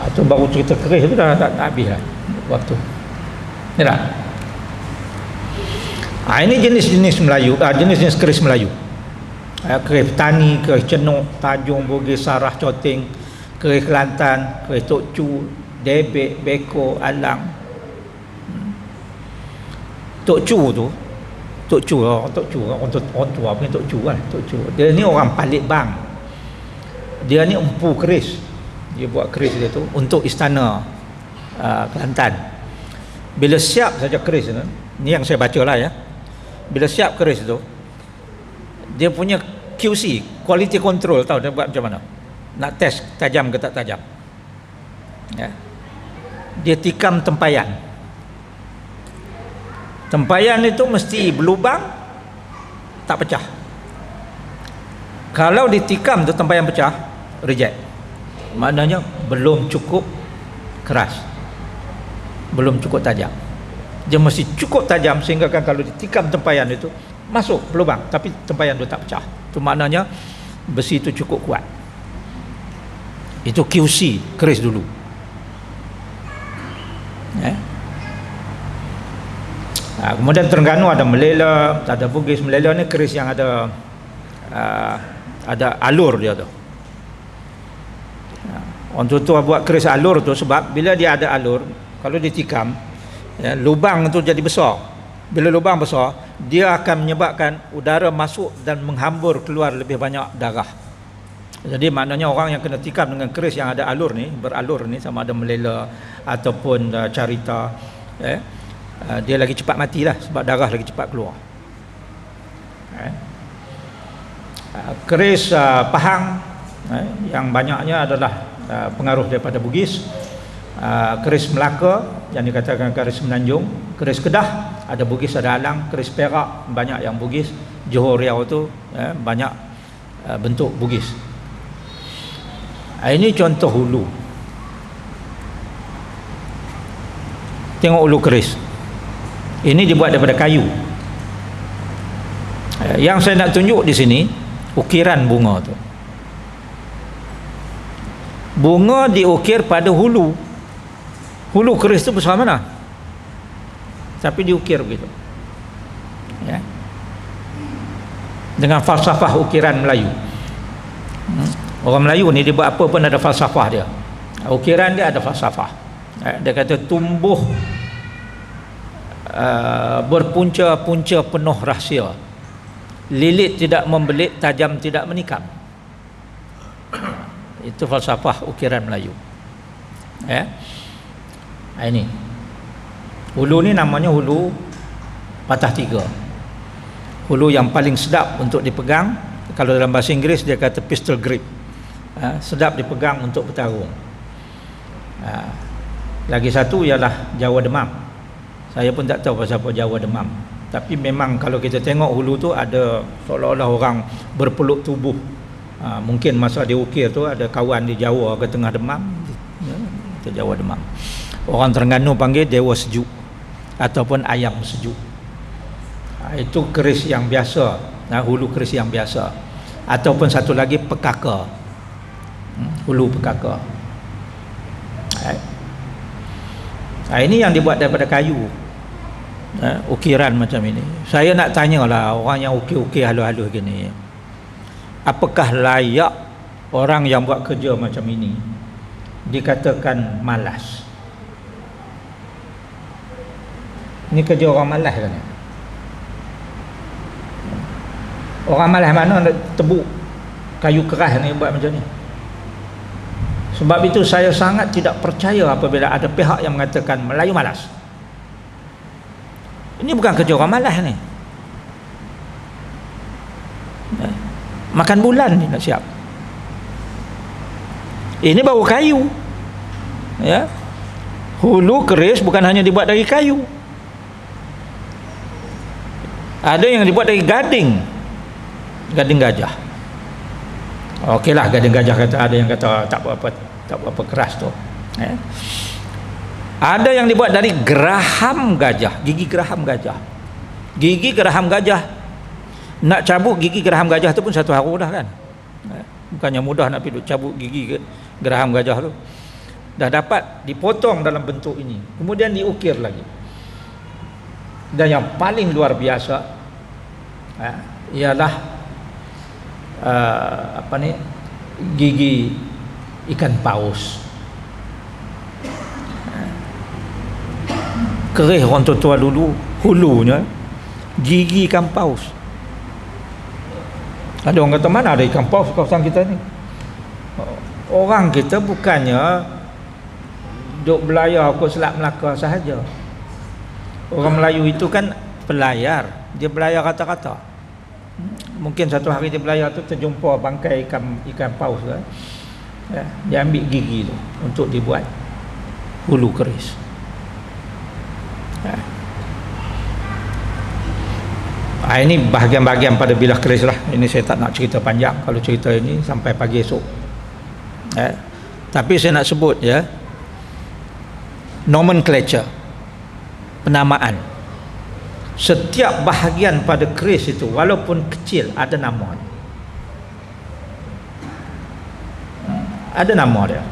Itu baru cerita keris itu dah tak habis lah waktu. Ni lah. Ini jenis-jenis Melayu, jenis-jenis keris Melayu. Keris tani, keris cenuk, tajung, bugis, sarah, coting, keris Kelantan, keris Tok Chu, debek, beko, alang. Tok Chu tu, Tok Chu orang tua punya Tok Chu kan, Tok Chu. Dia ni orang Palit Bang. Dia ni empu keris. Dia buat keris dia tu untuk istana Kelantan. Bila siap saja keris ni yang saya baca lah ya. Bila siap keris tu, dia punya QC, quality control, tahu dia buat macam mana? Nak test tajam ke tak tajam. Ya. Dia tikam tempayan. Tempayan itu mesti berlubang, tak pecah. Kalau ditikam tu tempayan pecah, reject. Maknanya belum cukup keras, belum cukup tajam. Dia mesti cukup tajam sehingga kan kalau ditikam tempayan itu masuk pelubang, tapi tempayan itu tak pecah. Itu maknanya besi itu cukup kuat. Itu QC keris dulu. Kemudian Terengganu ada Melela, ada Bugis. Melela ni keris yang ada alur dia tu. Orang tua buat keris alur tu sebab bila dia ada alur, kalau ditikam, ya, lubang tu jadi besar. Bila lubang besar, dia akan menyebabkan udara masuk dan menghambur keluar lebih banyak darah. Jadi maknanya orang yang kena tikam dengan keris yang ada alur ni, beralur ni, sama ada Melela ataupun Carita, dia lagi cepat matilah sebab darah lagi cepat keluar. Keris Pahang yang banyaknya adalah pengaruh daripada Bugis. Keris Melaka yang dikatakan keris Semenanjung, keris Kedah ada Bugis ada Alang, keris Perak banyak yang Bugis, Johor Riau tu banyak bentuk Bugis. Ini contoh hulu. Tengok hulu keris. Ini dibuat daripada kayu. Yang saya nak tunjuk di sini ukiran bunga tu. Bunga diukir pada hulu. Hulu keris tu besar mana? Tapi diukir begitu. Ya. Dengan falsafah ukiran Melayu. Orang Melayu ni dia buat apa pun ada falsafah dia. Ukiran dia ada falsafah. Dia kata tumbuh berpunca-punca penuh rahsia. Lilit tidak membelit, tajam tidak menikam. Itu falsafah ukiran Melayu. Ya. Ini hulu ni namanya hulu patah tiga. Hulu yang paling sedap untuk dipegang. Kalau dalam bahasa Inggeris dia kata pistol grip. Sedap dipegang untuk bertarung. Lagi satu ialah Jawa Demam. Saya pun tak tahu pasal apa Jawa Demam. Tapi memang kalau kita tengok hulu tu ada seolah-olah orang berpeluk tubuh. Mungkin masa dia ukir tu ada kawan di Jawa ke tengah demam. Itu Jawa Demam. Orang Terengganu panggil Dewa Sejuk ataupun Ayam Sejuk. Itu keris yang biasa, hulu keris yang biasa. Ataupun satu lagi pekaka. Hulu pekaka. Ini yang dibuat daripada kayu. Ukiran macam ini. Saya nak tanyalah orang yang ukir-ukir halus-halus gini, apakah layak orang yang buat kerja macam ini dikatakan malas? Ini kerja orang malas kan? Orang malas mana nak tebuk kayu keras ni buat macam ni. Sebab itu saya sangat tidak percaya apabila ada pihak yang mengatakan Melayu malas. Ini bukan kerja orang malas ni. Makan bulan ni nak siap. Ini baru kayu. Ya. Hulu keris bukan hanya dibuat dari kayu. Ada yang dibuat dari gading. Gading gajah. Okeylah, gading gajah kata, ada yang kata tak apa keras tu. Ya. Ada yang dibuat dari geraham gajah, gigi geraham gajah. Gigi geraham gajah, nak cabut gigi geraham gajah tu pun satu hari dah kan. Bukannya mudah nak pergi cabut gigi geraham gajah tu. Dah dapat dipotong dalam bentuk ini, kemudian diukir lagi. Dan yang paling luar biasa ialah gigi ikan paus. Kerih orang tua-tua dulu, hulunya gigi ikan paus. Ada orang kata mana ada ikan paus kawasan kita ni. Orang kita bukannya duk belayar kot Selat Melaka sahaja. Orang Melayu itu kan pelayar, dia belayar kata-kata. Mungkin satu hari dia belayar tu terjumpa bangkai ikan paus kan. Ya, dia ambil gigi tu untuk dibuat hulu keris. Ini bahagian-bahagian pada bilah keris lah. Ini saya tak nak cerita panjang. Kalau cerita ini sampai pagi esok. Tapi saya nak sebut ya, nomenclature, penamaan. Setiap bahagian pada keris itu walaupun kecil ada nama. Ada nama dia.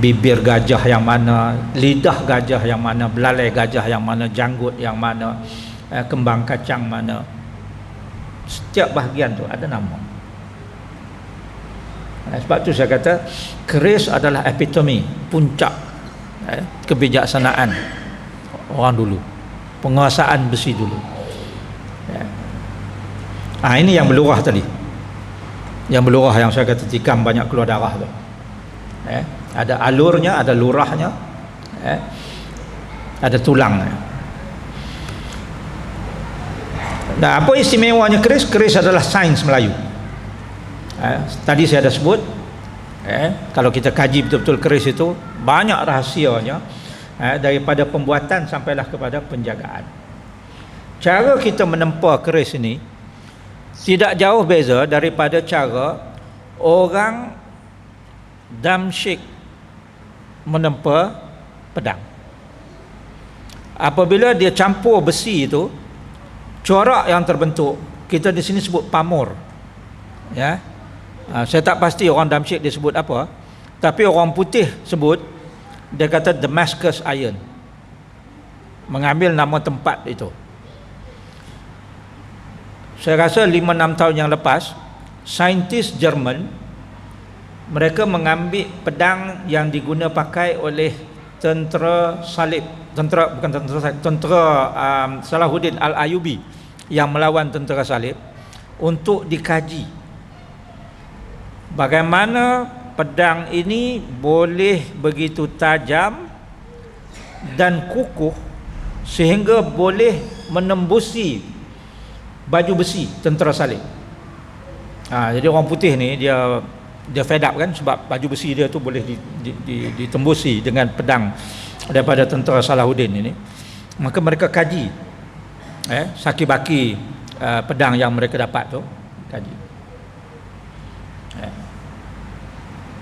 Bibir gajah yang mana, lidah gajah yang mana, belalai gajah yang mana, janggut yang mana, kembang kacang mana. Setiap bahagian tu ada nama. Sebab tu saya kata keris adalah epitome, puncak kebijaksanaan orang dulu, penguasaan besi dulu. Ini yang berlurah tadi, yang berlurah yang saya kata tikam banyak keluar darah tu. Ada alurnya, ada lurahnya, ada tulangnya. Nah, apa istimewanya keris? Keris adalah sains Melayu. Tadi saya ada sebut, kalau kita kaji betul-betul keris itu banyak rahsianya, daripada pembuatan sampailah kepada penjagaan. Cara kita menempa keris ini tidak jauh beza daripada cara orang Damsyik menempa pedang. Apabila dia campur besi itu, corak yang terbentuk, kita di sini sebut pamor. Ya. Saya tak pasti orang Damsyik dia sebut apa, tapi orang putih sebut, dia kata Damascus iron, mengambil nama tempat itu. Saya rasa 5-6 tahun yang lepas, saintis Jerman mereka mengambil pedang yang diguna pakai oleh tentera salib, tentera Salahuddin Al-Ayyubi yang melawan tentera salib, untuk dikaji bagaimana pedang ini boleh begitu tajam dan kukuh sehingga boleh menembusi baju besi tentera salib. Jadi orang putih ni dia fed up kan, sebab baju besi dia tu boleh ditembusi dengan pedang daripada tentera Salahuddin ini. Maka mereka kaji saki-baki pedang yang mereka dapat tu, kaji.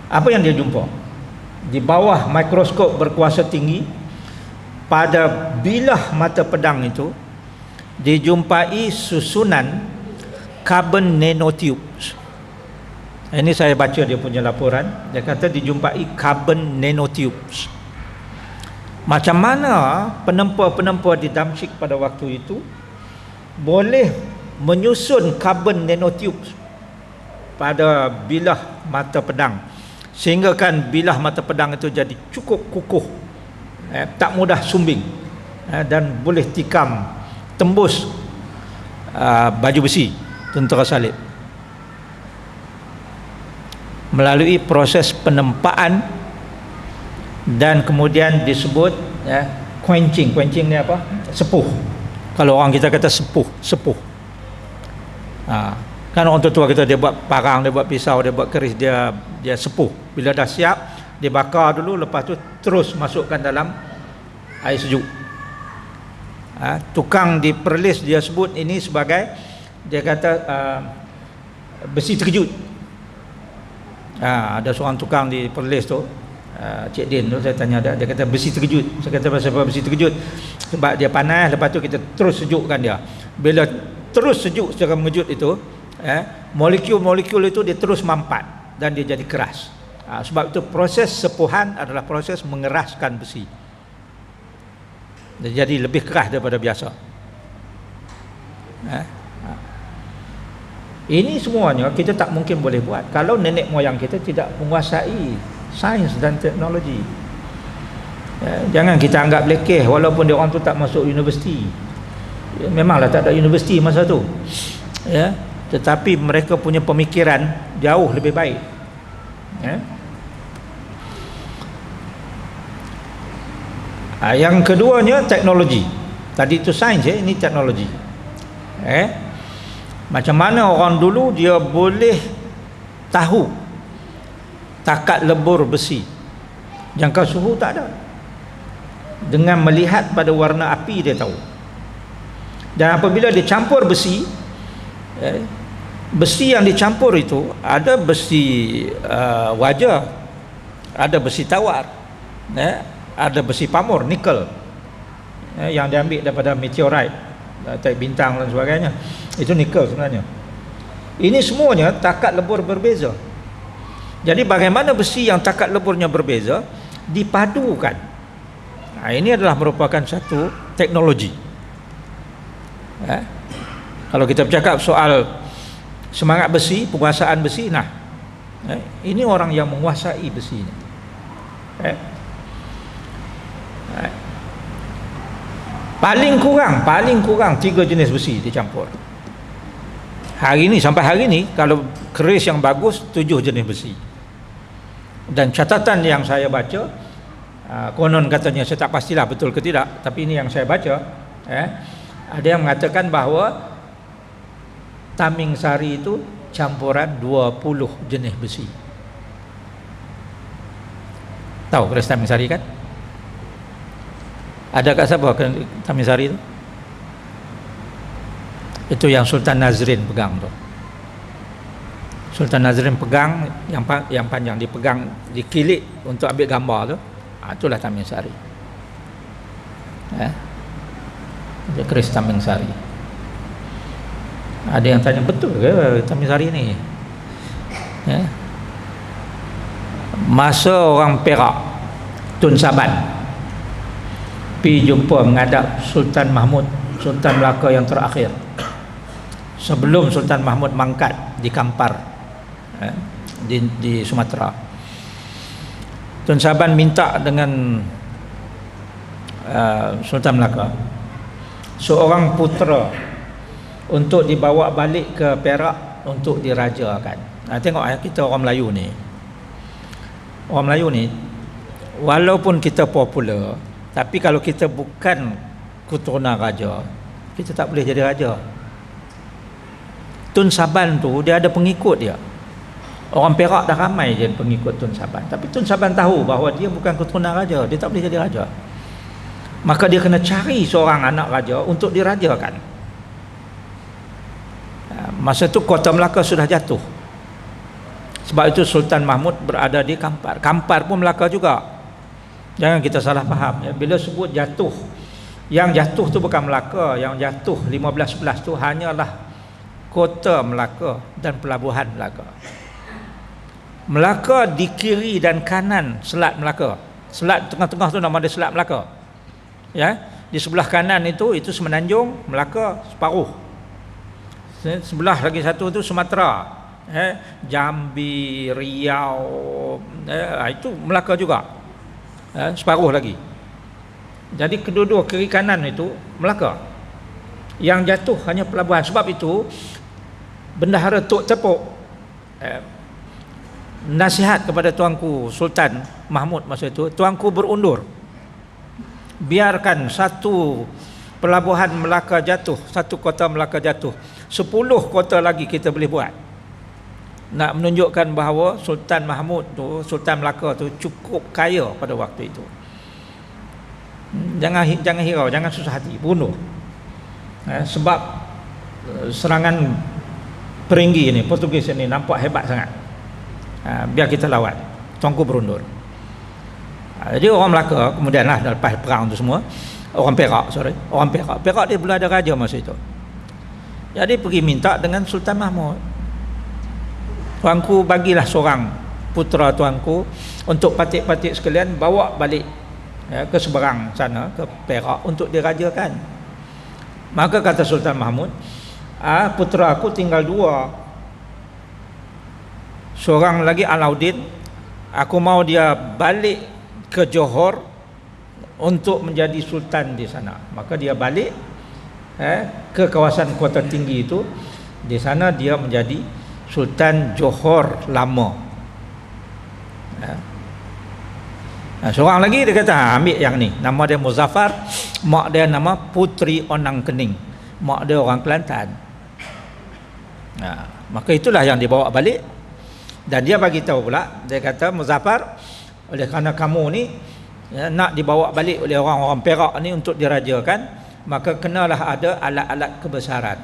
Apa yang dia jumpa? Di bawah mikroskop berkuasa tinggi, pada bilah mata pedang itu dijumpai susunan carbon nanotubes. Ini saya baca dia punya laporan. Dia kata dijumpai carbon nanotubes. Macam mana penempa-penempa di Damsyik pada waktu itu boleh menyusun carbon nanotubes pada bilah mata pedang, sehingga kan bilah mata pedang itu jadi cukup kukuh, tak mudah sumbing, dan boleh tikam, tembus baju besi tentera salib melalui proses penempaan dan kemudian disebut quenching ni apa, sepuh. Kalau orang kita kata sepuh kan orang tua kita, dia buat parang, dia buat pisau, dia buat keris, dia sepuh. Bila dah siap, dia bakar dulu, lepas tu terus masukkan dalam air sejuk. Tukang di perlis dia sebut ini sebagai, dia kata besi terkejut. Ada seorang tukang di perlis tu, Cik Din tu, saya tanya dia kata besi terkejut. Saya kata pasal apa besi terkejut? Sebab dia panas, lepas tu kita terus sejukkan dia. Bila terus sejuk secara mengejut itu, molekul-molekul itu dia terus mampat dan dia jadi keras. Sebab itu proses sepuhan adalah proses mengeraskan besi. Dia jadi lebih keras daripada biasa. Ini semuanya kita tak mungkin boleh buat kalau nenek moyang kita tidak menguasai sains dan teknologi. Jangan kita anggap lekeh walaupun dia orang tu tak masuk universiti. Memanglah tak ada universiti masa tu, tetapi mereka punya pemikiran jauh lebih baik. Yang keduanya teknologi. Tadi itu sains, ini teknologi. Macam mana orang dulu dia boleh tahu takat lebur besi, jangka suhu tak ada. Dengan melihat pada warna api dia tahu. Dan apabila dia campur besi, besi yang dicampur itu ada besi waja, ada besi tawar, ada besi pamur, nikel, yang diambil daripada meteorite, taik bintang dan sebagainya. Itu nikel sebenarnya. Ini semuanya takat lebur berbeza. Jadi bagaimana besi yang takat leburnya berbeza dipadukan? Ini adalah merupakan satu teknologi. Kalau kita bercakap soal semangat besi, penguasaan besi, ini orang yang menguasai besi ini. Paling kurang 3 jenis besi dicampur. Hari ini, sampai hari ini, kalau keris yang bagus 7 jenis besi. Dan catatan yang saya baca, konon katanya, saya tak pastilah betul ke tidak, tapi ini yang saya baca, ada yang mengatakan bahawa taming sari itu campuran 20 jenis besi. Tahu keris taming sari kan? Ada kat siapa taming sari itu? Itu yang Sultan Nazrin pegang tu. Sultan Nazrin pegang yang panjang, dipegang, dikilik untuk ambil gambar tu. Itulah taming sari. Itu keris taming sari. Ada yang tanya, betul ke taming sari ni? Masa orang Perak, Tun Saban pergi jumpa menghadap Sultan Mahmud, Sultan Melaka yang terakhir, sebelum Sultan Mahmud mangkat di Kampar, di Sumatera. Tun Saban minta dengan Sultan Melaka seorang putera untuk dibawa balik ke Perak untuk dirajakan. Tengok kita orang Melayu ni. Orang Melayu ni walaupun kita popular, tapi kalau kita bukan keturunan raja, kita tak boleh jadi raja. Tun Saban tu dia ada pengikut dia. Orang Perak dah ramai je pengikut Tun Saban, tapi Tun Saban tahu bahawa dia bukan keturunan raja, dia tak boleh jadi raja. Maka dia kena cari seorang anak raja untuk dirajakan. Masa tu kota Melaka sudah jatuh. Sebab itu Sultan Mahmud berada di Kampar. Kampar pun Melaka juga. Jangan kita salah faham. Bila sebut jatuh, yang jatuh tu bukan Melaka, yang jatuh 1511 tu hanyalah kota Melaka dan pelabuhan Melaka. Melaka di kiri dan kanan Selat Melaka. Selat tengah-tengah tu nama dia Selat Melaka. Di sebelah kanan itu Semenanjung, Melaka separuh. Sebelah lagi satu tu Sumatera, Jambi, Riau, itu Melaka juga, separuh lagi. Jadi kedua-dua kiri kanan itu Melaka. Yang jatuh hanya pelabuhan. Sebab itu Bendahara Tok Tepuk nasihat kepada tuanku Sultan Mahmud masa itu, tuanku berundur, biarkan satu pelabuhan Melaka jatuh, satu kota Melaka jatuh, 10 kota lagi kita boleh buat. Nak menunjukkan bahawa Sultan Mahmud tu, Sultan Melaka tu cukup kaya pada waktu itu. Jangan hirau, jangan susah hati, bunuh. Sebab serangan Peringgi ni, Portugis ni nampak hebat sangat. Biar kita lawan. Tuanku berundur. Jadi orang Melaka kemudian lah lepas perang tu semua, orang Perak dia belum ada raja masa itu. Jadi pergi minta dengan Sultan Mahmud. Tuanku bagilah seorang putera tuanku untuk patik-patik sekalian bawa balik ke seberang sana, ke Perak untuk dirajakan. Maka kata Sultan Mahmud, putera aku tinggal 2. Seorang lagi Alauddin, aku mau dia balik ke Johor untuk menjadi sultan di sana. Maka dia balik ke kawasan Kota Tinggi itu. Di sana dia menjadi Sultan Johor lama. Seorang lagi dia kata, ambil yang ni, nama dia Muzaffar, mak dia nama Puteri Onang Kening, mak dia orang Kelantan. Maka itulah yang dibawa balik. Dan dia bagi tahu pula, dia kata, Muzaffar, oleh kerana kamu ni nak dibawa balik oleh orang-orang Perak ni untuk dirajakan, maka kenalah ada alat-alat kebesaran.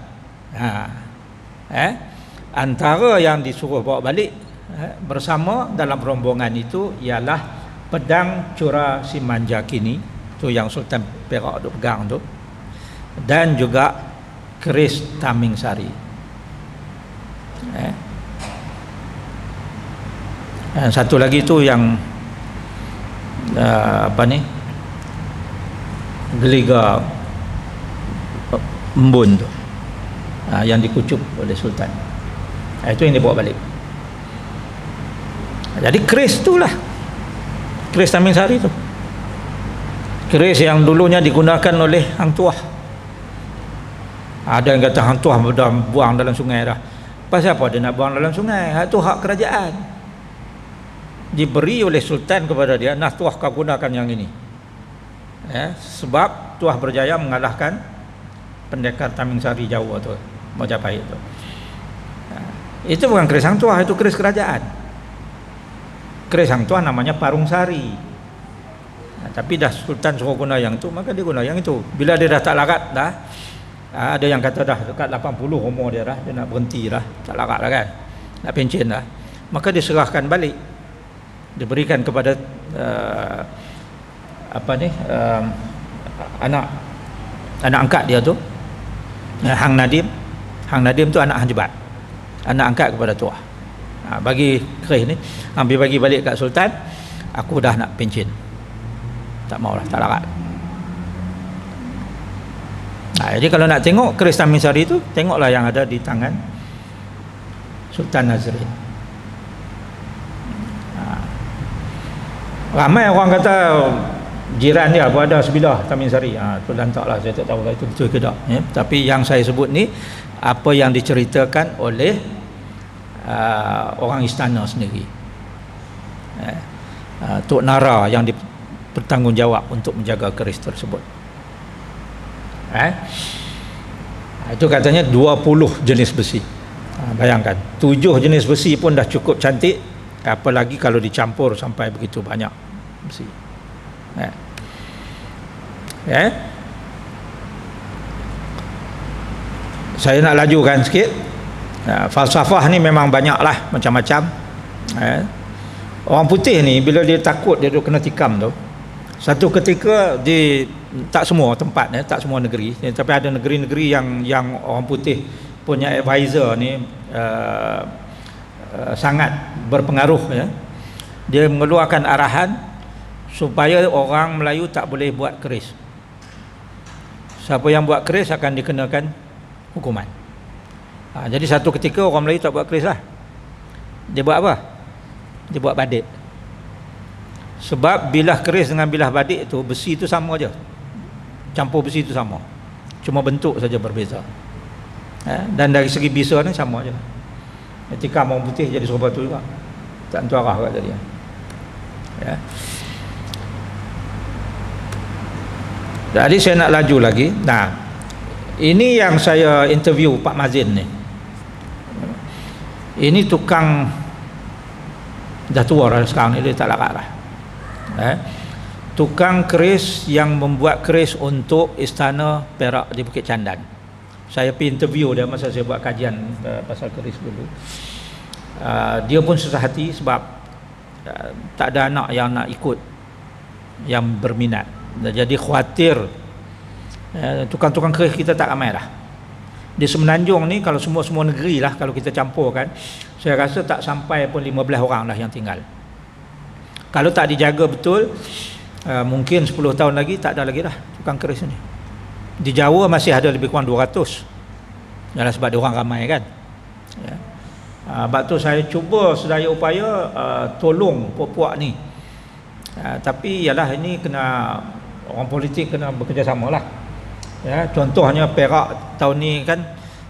Antara yang disuruh bawa balik bersama dalam rombongan itu ialah pedang Cura Simanjakini, tu yang Sultan Perak tu pegang tu, dan juga keris Taming Sari. Dan satu lagi tu yang geliga embun tu, yang dikucup oleh Sultan. Itu yang dibawa balik. Jadi keris tu lah, keris Taming Sari tu, keris yang dulunya digunakan oleh Hang Tuah. Ada yang kata Hang Tuah buang dalam sungai dah. Pasal apa dia nak buang dalam sungai? Itu hak kerajaan, diberi oleh Sultan kepada dia. Nah, Tuah kau gunakan yang ini, sebab Tuah berjaya mengalahkan pendekar Taming Sari Jawa tu, Majapahit tu. Itu bukan keris Hang Tuah, itu keris kerajaan. Keris Hang Tuah namanya Parung Sari. Tapi dah Sultan suruh guna yang tu, maka dia guna yang itu. Bila dia dah tak larat dah, ada yang kata dah dekat 80 umur dia dah, dia nak berhenti dah, tak larat lah kan, nak pencen dah, maka diserahkan balik, diberikan kepada anak angkat dia tu, Hang Nadim. Hang Nadim tu anak Hang Jebat, anak angkat kepada Tuah. Bagi keris ni, ambil bagi balik kat Sultan, aku dah nak pencen, tak maulah, tak larat. Jadi kalau nak tengok keris Taming Sari tu, tengoklah yang ada di tangan Sultan Nazrin. Ramai orang kata jiran dia pun ada sebilah Taming Sari. Tu lantaklah, saya tak tahu itu betul ke tak, tapi yang saya sebut ni apa yang diceritakan oleh orang istana sendiri. Tok Nara yang bertanggungjawab untuk menjaga keris tersebut. Itu katanya 20 jenis besi. Bayangkan 7 jenis besi pun dah cukup cantik, apalagi kalau dicampur sampai begitu banyak besi. Saya nak lajukan sikit. Falsafah ni memang banyak lah, macam-macam. Orang putih ni bila dia takut dia duk kena tikam tu, satu ketika di tak semua tempat, tak semua negeri, tapi ada negeri-negeri yang orang putih punya advisor ni sangat berpengaruh, dia mengeluarkan arahan supaya orang Melayu tak boleh buat keris. Siapa yang buat keris akan dikenakan hukuman. Jadi satu ketika orang Melayu tak buat keris lah. Dia buat apa? Dia buat badik. Sebab bilah keris dengan bilah badik tu, besi tu sama je, campur besi tu sama. cuma bentuk saja berbeza. Dan dari segi bisa ni sama je. Ketika mau putih jadi serba tu juga, tak tentu arah kat dia. Ya. Jadi saya nak laju lagi. Nah, ini yang saya interview Pak Mazin ni. Ini tukang dah tua dah sekarang ni, dia tak larat lah. Tukang keris yang membuat keris untuk Istana Perak di Bukit Candan. Saya pergi interview dia masa saya buat kajian pasal keris dulu. Dia pun susah hati sebab tak ada anak yang nak ikut, yang berminat. Jadi khawatir tukang-tukang keris kita tak ramai dah. Di Semenanjung ni kalau semua negeri lah, kalau kita campurkan, saya rasa tak sampai pun 15 orang lah yang tinggal. Kalau tak dijaga betul, mungkin 10 tahun lagi tak ada lagi dah tukang keris ni. Di Jawa masih ada lebih kurang 200. Yalah, sebab dia orang ramai kan. Ya. Sebab tu saya cuba sedaya upaya tolong puak-puak ni. Tapi yalah, ini kena orang politik kena bekerjasama lah. Ya, contohnya Perak tahun ni kan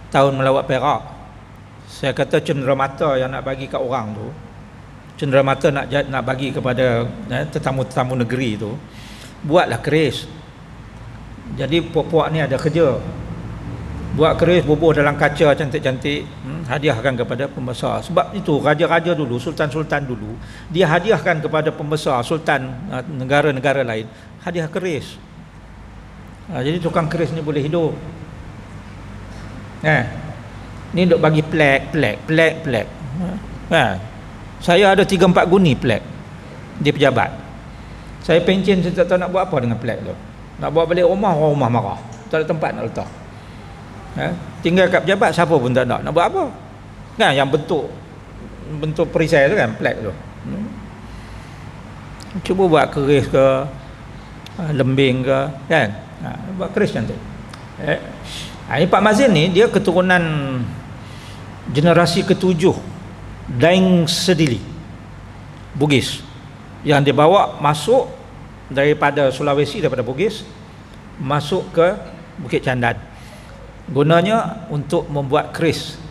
tahun melawat Perak. Saya kata cenderamata yang nak bagi kat orang tu, cenderamata nak bagi kepada tetamu-tetamu negeri tu, buatlah keris. Jadi puak-puak ni ada kerja, buat keris, bubuh dalam kaca cantik-cantik, hadiahkan kepada pembesar. Sebab itu raja-raja dulu, sultan-sultan dulu, dia hadiahkan kepada pembesar, sultan negara-negara lain, hadiah keris. Jadi tukang keris ni boleh hidup. Ni duk bagi plek. Saya ada 3-4 guni plek di pejabat. Saya pencen, saya tak tahu nak buat apa dengan plek tu. Nak bawa balik rumah, orang rumah marah, tak ada tempat nak letak. Tinggal kat pejabat, siapa pun tak nak buat apa kan, yang bentuk perisai tu kan, plek tu. Cuba buat keris ke, lembing ke kan, buat keris cantik. Ini Pak Mazin ni, dia keturunan generasi ke-7 Daeng Sedili Bugis, yang dibawa masuk daripada Sulawesi, daripada Bugis masuk ke Bukit Candan. Gunanya untuk membuat keris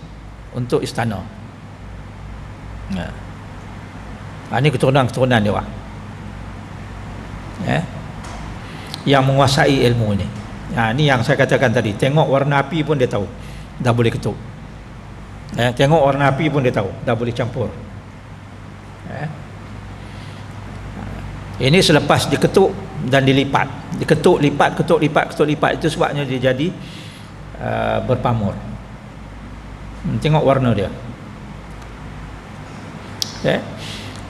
untuk istana. Ini keturunan-keturunan dia orang, yang menguasai ilmu ni. Ini yang saya katakan tadi, tengok warna api pun dia tahu, dah boleh ketuk. Tengok warna api pun dia tahu, dah boleh campur. Ini selepas diketuk dan dilipat, diketuk, lipat, ketuk, lipat, ketuk, lipat. Itu sebabnya dia jadi berpamur. Tengok warna dia.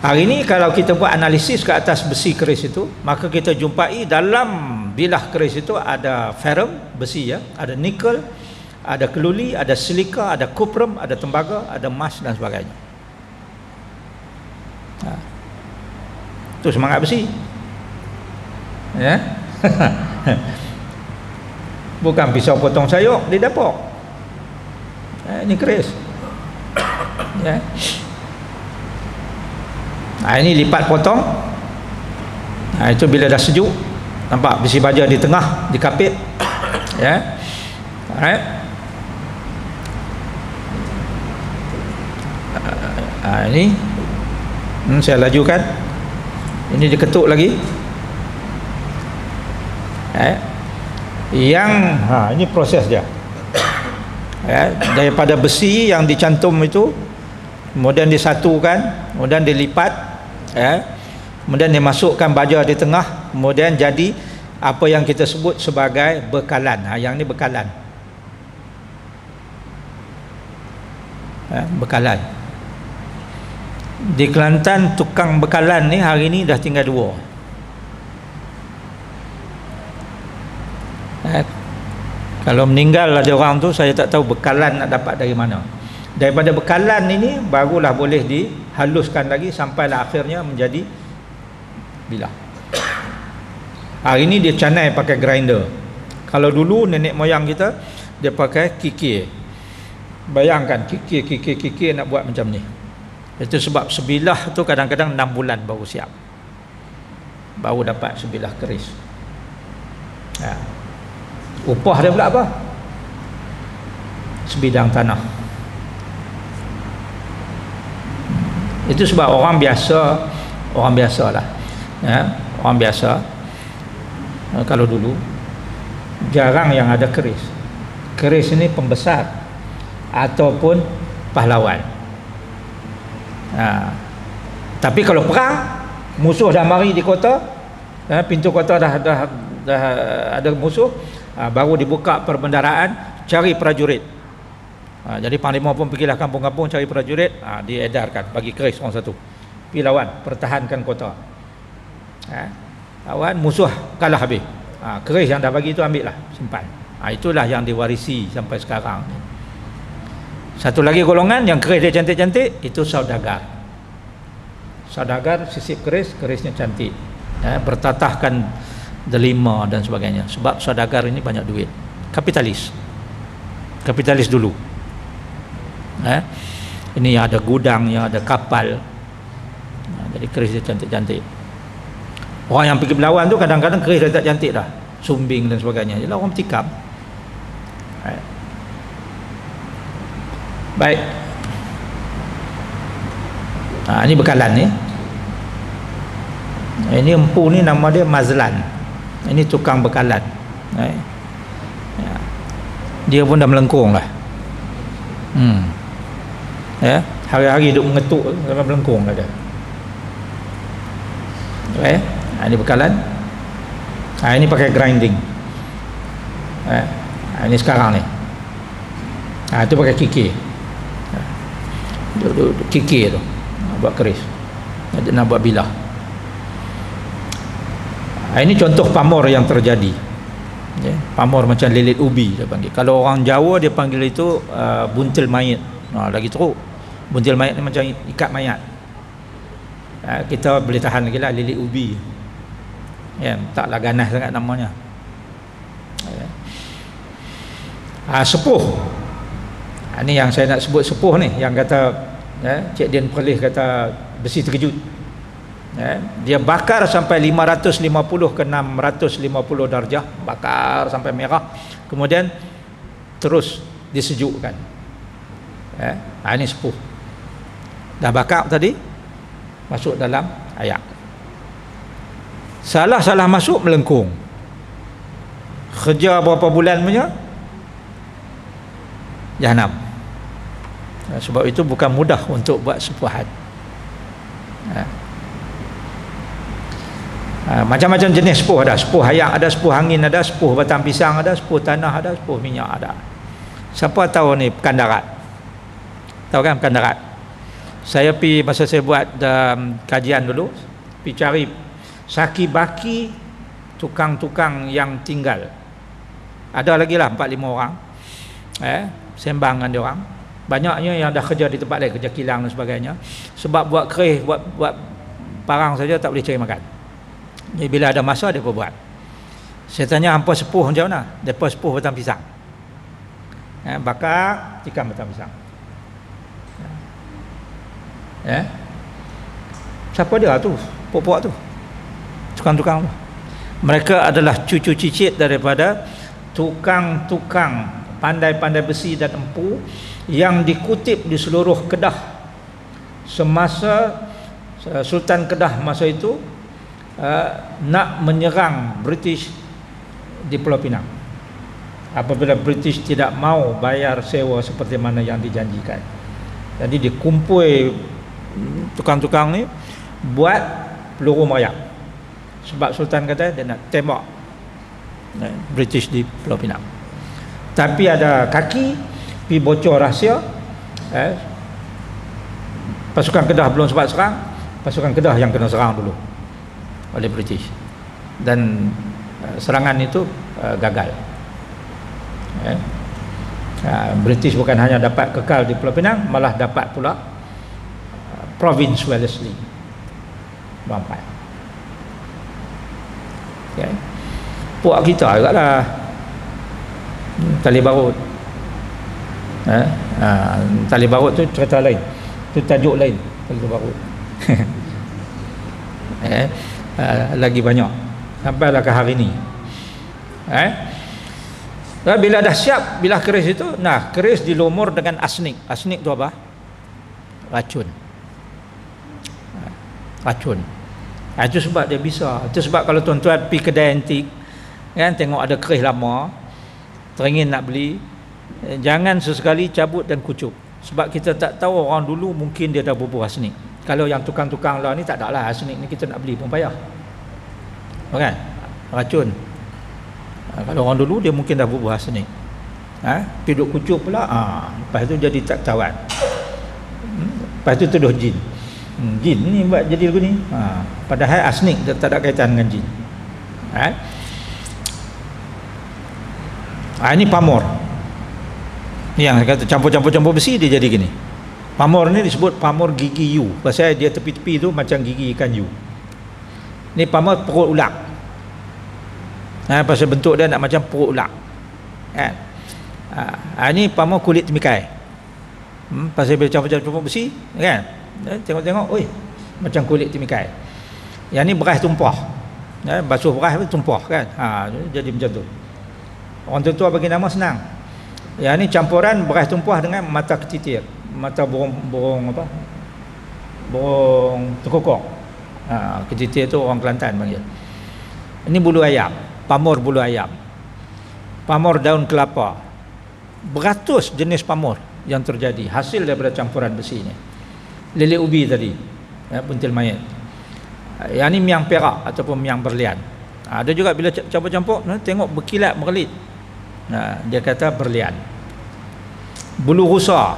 Hari ini kalau kita buat analisis ke atas besi keris itu, maka kita jumpai dalam bilah keris itu ada ferrum, besi ya, ada nikel, ada keluli, ada silika, ada kuprum, ada tembaga, ada emas dan sebagainya. Itu semangat besi. Ya. Bukan pisau potong sayur di dapur. Ini keris. Ya. Ini lipat potong. Itu bila dah sejuk, nampak besi baja di tengah, dikapit. Ya. Alright. Ini saya lajukan. Ini diketuk lagi. Yang ini proses dia. Daripada besi yang dicantum itu, kemudian disatukan, kemudian dilipat, kemudian dimasukkan baja di tengah, kemudian jadi apa yang kita sebut sebagai bekalan. Yang ini bekalan. Bekalan. Di Kelantan tukang bekalan ni hari ni dah tinggal 2. Kalau meninggal ada orang tu, saya tak tahu bekalan nak dapat dari mana. Daripada bekalan ini barulah boleh dihaluskan lagi sampailah akhirnya menjadi bilah. Hari ini dia canai pakai grinder. Kalau dulu nenek moyang kita dia pakai kikir. Bayangkan kikir nak buat macam ni. Itu sebab sebilah tu kadang-kadang 6 bulan baru siap, baru dapat sebilah keris. Upah dia pula apa? Sebidang tanah. Itu sebab orang biasa lah, orang biasa kalau dulu jarang yang ada keris. Keris ini pembesar ataupun pahlawan. Tapi kalau perang, musuh dah mari di kota, pintu kota dah ada musuh, baru dibuka perbendaraan, cari prajurit. Jadi panglima pun pergilah kampung-kampung cari prajurit, diedarkan bagi keris orang satu, pergi lawan, pertahankan kota. Lawan, musuh kalah habis, keris yang dah bagi itu ambil lah, simpan. Itulah yang diwarisi sampai sekarang. Satu lagi golongan yang keris dia cantik-cantik, itu saudagar. Saudagar sisip keris, kerisnya cantik, bertatahkan delima dan sebagainya. Sebab saudagar ini banyak duit, kapitalis dulu. Ini yang ada gudang, yang ada kapal, jadi keris dia cantik-cantik. Orang yang pergi berlawan tu kadang-kadang keris dia tak cantik dah, sumbing dan sebagainya, ialah orang bertikam. Baik, ini bekalan ni. Ini empu ni nama dia Mazlan. Ini tukang bekalan. Dia pun dah melengkung lah. Hari-hari duduk mengetuk sampai melengkung ada. Ini bekalan. Ini pakai grinding. Ini sekarang ni. Itu pakai kiki. Kiki tu buat keris, nak buat bilah. Ini contoh pamor yang terjadi. Pamor macam lilit ubi dia panggil. Kalau orang Jawa dia panggil itu buntil mayat. Lagi teruk. Buntil mayat ni macam ikat mayat. Kita boleh tahan lagi lah lilit ubi. Taklah ganas sangat namanya. Sepuh. Ini yang saya nak sebut sepuh ni, yang kata Cik Dian Perlis kata besi terkejut. Dia bakar sampai 550 ke 650 darjah, bakar sampai merah, kemudian terus disejukkan. Ini sepuh. Dah bakar tadi, masuk dalam ayak. Salah masuk, melengkung. Kerja berapa bulan punya, Jahanam. Sebab itu bukan mudah untuk buat sepuhan. Macam-macam jenis sepuh ada. Sepuh ayak ada, sepuh angin ada, sepuh batang pisang ada, sepuh tanah ada, sepuh minyak ada. Siapa tahu ni pekan darat? Tahu kan pekan darat? Saya pergi, masa saya buat kajian dulu, pergi cari saki-baki tukang-tukang yang tinggal. Ada lagi lah 4-5 orang. Sembang dengan dia orang. Banyaknya yang dah kerja di tempat lain, kerja kilang dan sebagainya. Sebab buat keris, buat parang saja tak boleh cari makan. Jadi bila ada masa dia pun buat. Saya tanya hampa sepuh macam mana? Depa sepuh batang pisang. Bakar tikam batang pisang. Siapa dia tu? Pok-pok tu. Tukang-tukang tu. Mereka adalah cucu cicit daripada tukang-tukang pandai-pandai besi dan empu yang dikutip di seluruh Kedah semasa Sultan Kedah masa itu nak menyerang British di Pulau Pinang. Apabila British tidak mau bayar sewa seperti mana yang dijanjikan, jadi dikumpul tukang-tukang ni buat peluru meriam. Sebab Sultan kata dia nak tembak British di Pulau Pinang. Tapi ada kaki pergi bocor rahsia, pasukan Kedah belum sempat serang, pasukan Kedah yang kena serang dulu oleh British, dan serangan itu gagal. British bukan hanya dapat kekal di Pulau Pinang, malah dapat pula Province Wellesley Bampat. Puak kita juga lah tali barut. Tali barut tu cerita lain, tu tajuk lain, tali barut. Lagi banyak sampailah ke hari ni. Bila dah siap bilah keris itu, nah keris dilumur dengan asnik. Asnik tu apa? Racun. Racun. Itu sebab dia bisa. Itu sebab kalau tuan-tuan pergi kedai antik kan, tengok ada keris lama, teringin nak beli, jangan sesekali cabut dan kucup. Sebab kita tak tahu orang dulu mungkin dia dah bubuh asnik. Kalau yang tukang-tukang lah ni tak ada lah, asnik ni kita nak beli pun payah. Kan? Racun. Kalau orang dulu dia mungkin dah bubuh asnik. Piduk kucup pula, lepas tu jadi tak tawan. Lepas tu tuduh jin. Jin ni buat jadi lagu ni. Padahal asnik dia tak ada kaitan dengan jin. Ini pamor. Yang kata campur-campur besi dia jadi gini. Pamor ni disebut pamor gigi yu. Pasal dia tepi-tepi tu macam gigi ikan yu. Ni pamor perut ular. Pasal bentuk dia nak macam perut ular. Ni pamor kulit temikai. Pasal bila campur-campur besi kan, tengok-tengok, oi, macam kulit temikai. Yang ni beras tumpah. Basuh beras tumpah kan. Jadi macam tu. Orang tua bagi nama senang. Yang ni campuran beras tumpah dengan mata ketitir, mata burung apa? Burung tekukok. Ketitir tu orang Kelantan panggil. Ini bulu ayam, pamor bulu ayam. Pamor daun kelapa. Beratus jenis pamor yang terjadi hasil daripada campuran besi ni. Lele ubi tadi, puntil mayat. Yang ni miang perak ataupun miang berlian. Ada juga bila campur-campur tengok berkilat berkelit. Dia kata berlian. Bulu rusa,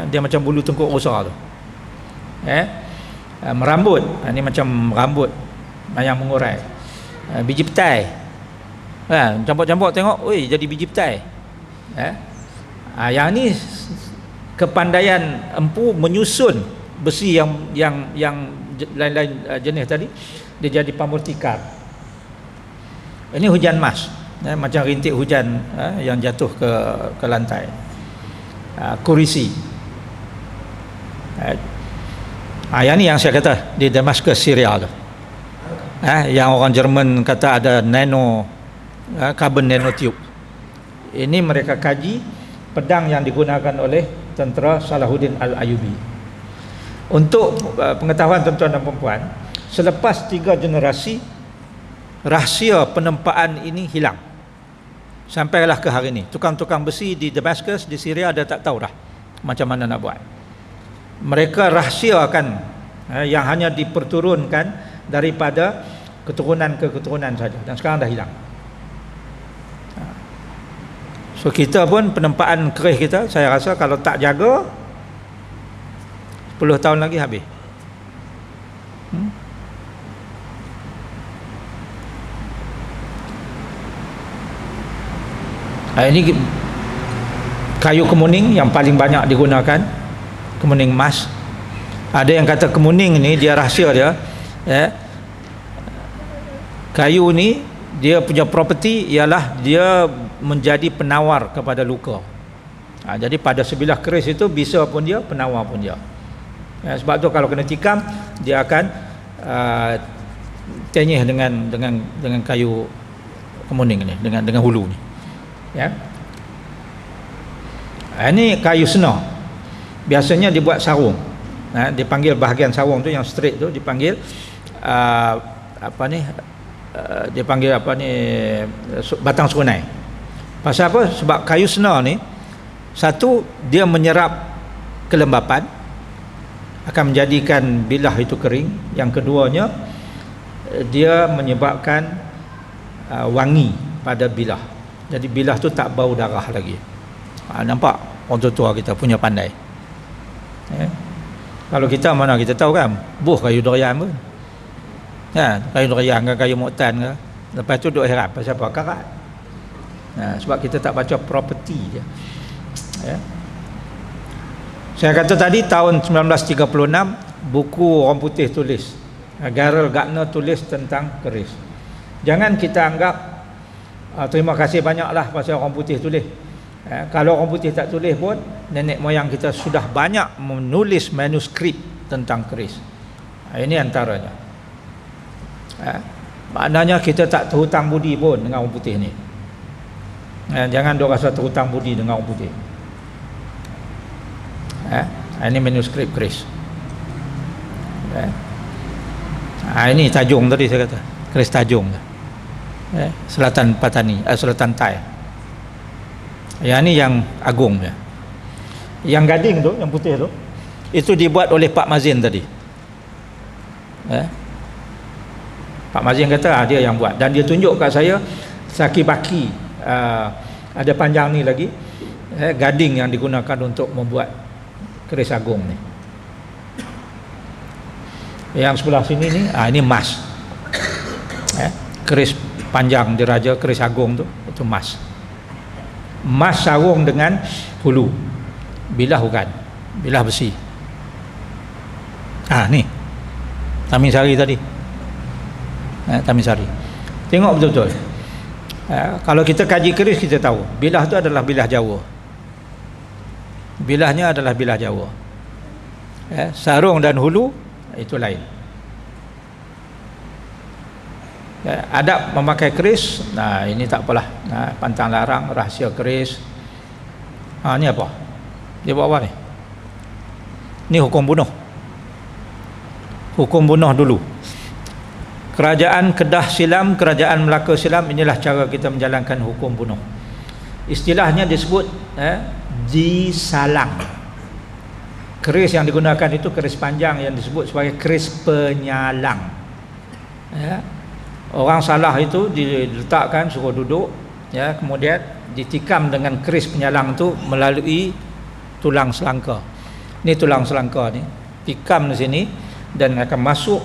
dia macam bulu tengkuk rusa tu. Merambut, ni macam rambut yang mengurai. Biji petai. Campur-campur tengok, oi, jadi biji petai. Yang ni kepandaian empu menyusun besi yang lain-lain jenis tadi, dia jadi pamor tikar. Ini hujan mas, macam rintik hujan yang jatuh ke lantai. Kurisi. Yang ni yang saya kata di Damascus, Syria tu. Yang orang Jerman kata ada carbon nanotube. Ini mereka kaji pedang yang digunakan oleh tentera Salahuddin Al-Ayyubi. Untuk pengetahuan tuan-tuan dan puan-puan, selepas 3 generasi rahsia penempaan ini hilang. Sampailah ke hari ini. Tukang-tukang besi di Damascus, di Syria dia tak tahu dah macam mana nak buat. Mereka rahsiakan yang hanya diperturunkan daripada keturunan ke keturunan saja, dan sekarang dah hilang. So kita pun penempaan keris kita, saya rasa kalau tak jaga 10 tahun lagi habis. Ini kayu kemuning yang paling banyak digunakan, kemuning emas. Ada yang kata kemuning ni dia rahsia dia, kayu ni dia punya property ialah dia menjadi penawar kepada luka. Jadi pada sebilah keris itu bisa pun dia, penawar pun dia. Sebab tu kalau kena tikam dia akan tenyih dengan kayu kemuning ni, dengan hulu ni. Ini kayu sena. Biasanya dibuat sarung. Dipanggil bahagian sarung tu yang straight tu dipanggil dipanggil batang serunai. Pasal apa? Sebab kayu sena ni, satu, dia menyerap kelembapan, akan menjadikan bilah itu kering. Yang keduanya, dia menyebabkan wangi pada bilah. Jadi bilah tu tak bau darah lagi. Nampak orang tua kita punya pandai. Kalau kita mana kita tahu kan, buh kayu durian pun. Kayu durian ke kayu muktan ke, lepas tu duk heran pasal apa? Karat. Sebab kita tak baca property dia. Saya kata tadi tahun 1936 buku orang putih tulis, Garel Gardner tulis tentang keris. Jangan kita anggap terima kasih banyaklah pasal orang putih tulis. Kalau orang putih tak tulis pun, nenek moyang kita sudah banyak menulis manuskrip tentang keris. Ini antaranya. Maknanya kita tak terhutang budi pun dengan orang putih ni. Jangan dok rasa terhutang budi dengan orang putih. Ini manuskrip keris. Ini Tajung tadi saya kata, keris Tajung, Selatan Patani, Selatan Tai. Ini yang agung ya. Yang gading tu, yang putih tu, itu dibuat oleh Pak Mazin tadi. Pak Mazin kata dia yang buat, dan dia tunjuk kat saya saki baki, ada panjang ni lagi, gading yang digunakan untuk membuat keris agung ni. Yang sebelah sini ni, ini emas. Keris panjang diraja, keris agung tu, itu emas. Emas sarung dengan hulu. Bilah bukan, bilah besi. Ni Tamisari tadi. Tamisari. Tengok betul-betul. Kalau kita kaji keris, kita tahu bilah tu adalah bilah Jawa. Bilahnya adalah bilah Jawa. Sarung dan hulu itu lain. Adab memakai keris, ini tak apalah. Pantang larang, rahsia keris. Ni apa? Dia buat apa ni? Ni hukum bunuh. Hukum bunuh dulu. Kerajaan Kedah silam, kerajaan Melaka silam, inilah cara kita menjalankan hukum bunuh. Istilahnya disebut disalang. Keris yang digunakan itu keris panjang yang disebut sebagai keris penyalang. Orang salah itu diletakkan, suruh duduk, kemudian ditikam dengan keris penyalang itu melalui tulang selangka. Ni tulang selangka ni, tikam di sini dan akan masuk,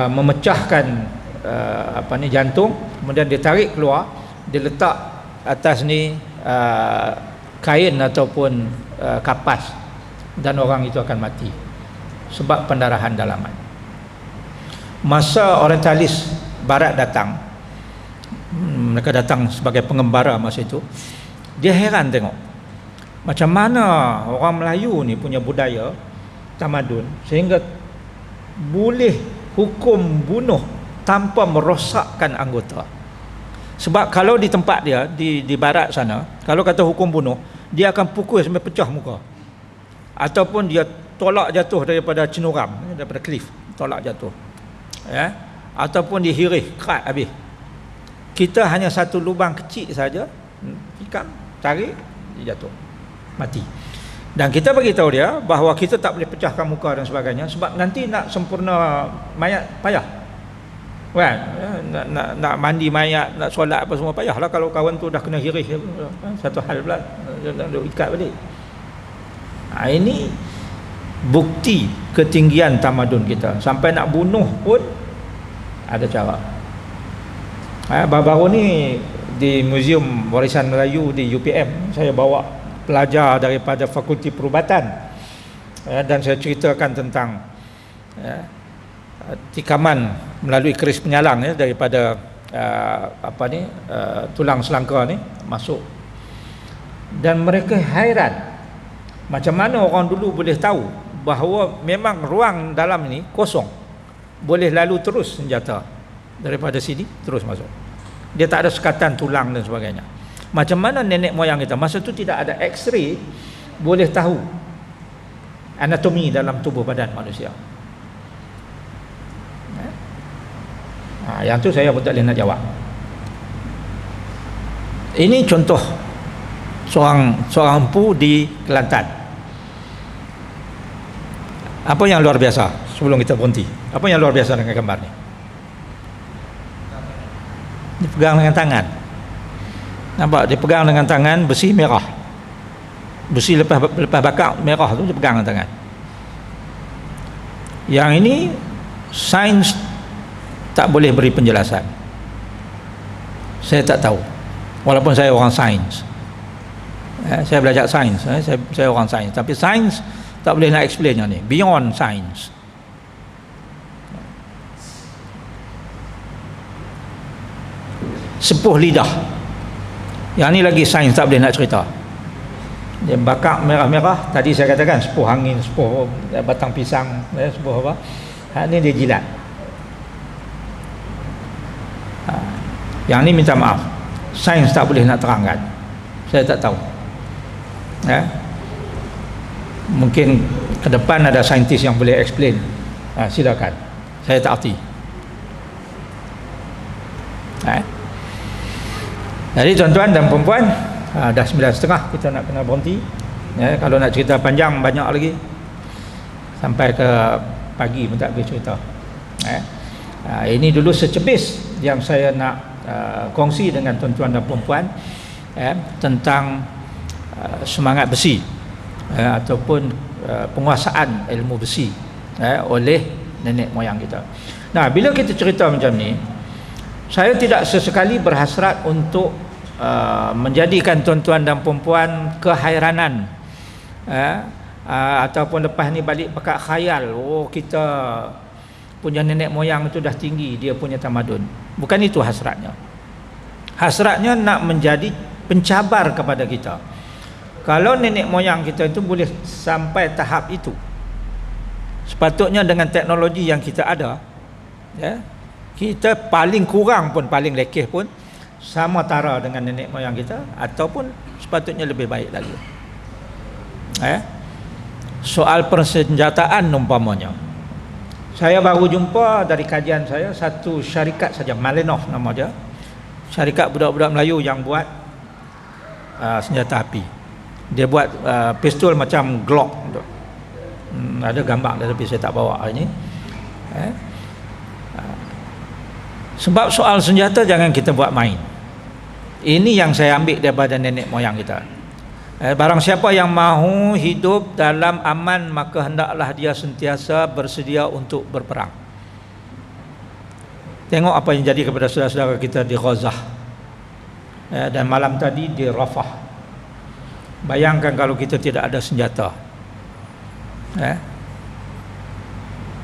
memecahkan jantung, kemudian ditarik keluar, diletak atas ni kain ataupun kapas, dan orang itu akan mati sebab pendarahan dalaman. Masa orientalis barat datang, mereka datang sebagai pengembara masa itu, dia heran tengok macam mana orang Melayu ni punya budaya tamadun sehingga boleh hukum bunuh tanpa merosakkan anggota. Sebab kalau di tempat dia di barat sana, kalau kata hukum bunuh, dia akan pukul sampai pecah muka, ataupun dia tolak jatuh daripada cenuram, daripada cliff, tolak jatuh, ataupun dihirih kerat habis. Kita hanya satu lubang kecil saja, tikam, tarik, dia jatuh, mati. Dan kita bagi tahu dia bahawa kita tak boleh pecahkan muka dan sebagainya, sebab nanti nak sempurna mayat payah, kan? Nak mandi mayat, nak solat apa semua payahlah. Kalau kawan tu dah kena hirih, satu hal pula, dia ikat balik. Ini bukti ketinggian tamadun kita. Sampai nak bunuh pun ada cara. Baru-baru ni di Museum Warisan Melayu di UPM, saya bawa pelajar daripada Fakulti Perubatan, dan saya ceritakan tentang tikaman melalui keris penyalang, daripada tulang selangka ni masuk, dan mereka hairan macam mana orang dulu boleh tahu bahawa memang ruang dalam ni kosong, boleh lalu terus senjata daripada sini terus masuk. Dia tak ada sekatan tulang dan sebagainya. Macam mana nenek moyang kita masa tu tidak ada X-ray boleh tahu anatomi dalam tubuh badan manusia. Yang tu saya pun tak boleh nak jawab. Ini contoh seorang empu di Kelantan. Apa yang luar biasa sebelum kita berhenti? Apa yang luar biasa dengan gambar ni? Dipegang dengan tangan. Nampak? Dia pegang dengan tangan besi merah. Besi lepas bakar merah tu dia pegang dengan tangan. Yang ini sains tak boleh beri penjelasan. Saya tak tahu. Walaupun saya orang sains. Saya belajar sains, saya orang sains, tapi sains tak boleh nak explain yang ni, beyond sains. Sepuh lidah, yang ni lagi sains tak boleh nak cerita. Dia bakar merah-merah, tadi saya katakan sepuh angin, sepuh batang pisang, sepuh apa, ni dia jilat. Yang ni minta maaf, sains tak boleh nak terangkan? Saya tak tahu. Mungkin ke depan ada saintis yang boleh explain. Silakan. Saya tak erti. Jadi tuan-tuan dan perempuan, dah 9.30 kita nak kena berhenti. Kalau nak cerita panjang banyak lagi, sampai ke pagi pun tak boleh cerita. Ini dulu secepis yang saya nak kongsi dengan tuan-tuan dan perempuan tentang semangat besi ataupun penguasaan ilmu besi oleh nenek moyang kita. Nah, bila kita cerita macam ni, saya tidak sesekali berhasrat untuk menjadikan tuan-tuan dan perempuan kehairanan ataupun lepas ni balik pekat khayal, kita punya nenek moyang itu dah tinggi, dia punya tamadun. Bukan itu hasratnya. Hasratnya nak menjadi pencabar kepada kita. Kalau nenek moyang kita itu boleh sampai tahap itu, sepatutnya dengan teknologi yang kita ada, kita paling kurang pun, paling lekeh pun sama tara dengan nenek moyang kita, ataupun sepatutnya lebih baik lagi. Soal persenjataan umpamanya, saya baru jumpa dari kajian saya satu syarikat saja, Malenov nama dia, syarikat budak-budak Melayu yang buat senjata api. Dia buat pistol macam Glock. Ada gambar dia, tapi saya tak bawa hari ni. Sebab soal senjata jangan kita buat main. Ini yang saya ambil daripada nenek moyang kita. Barang siapa yang mahu hidup dalam aman, maka hendaklah dia sentiasa bersedia untuk berperang. Tengok apa yang jadi kepada saudara-saudara kita di Ghazah, dan malam tadi di Rafah. Bayangkan kalau kita tidak ada senjata.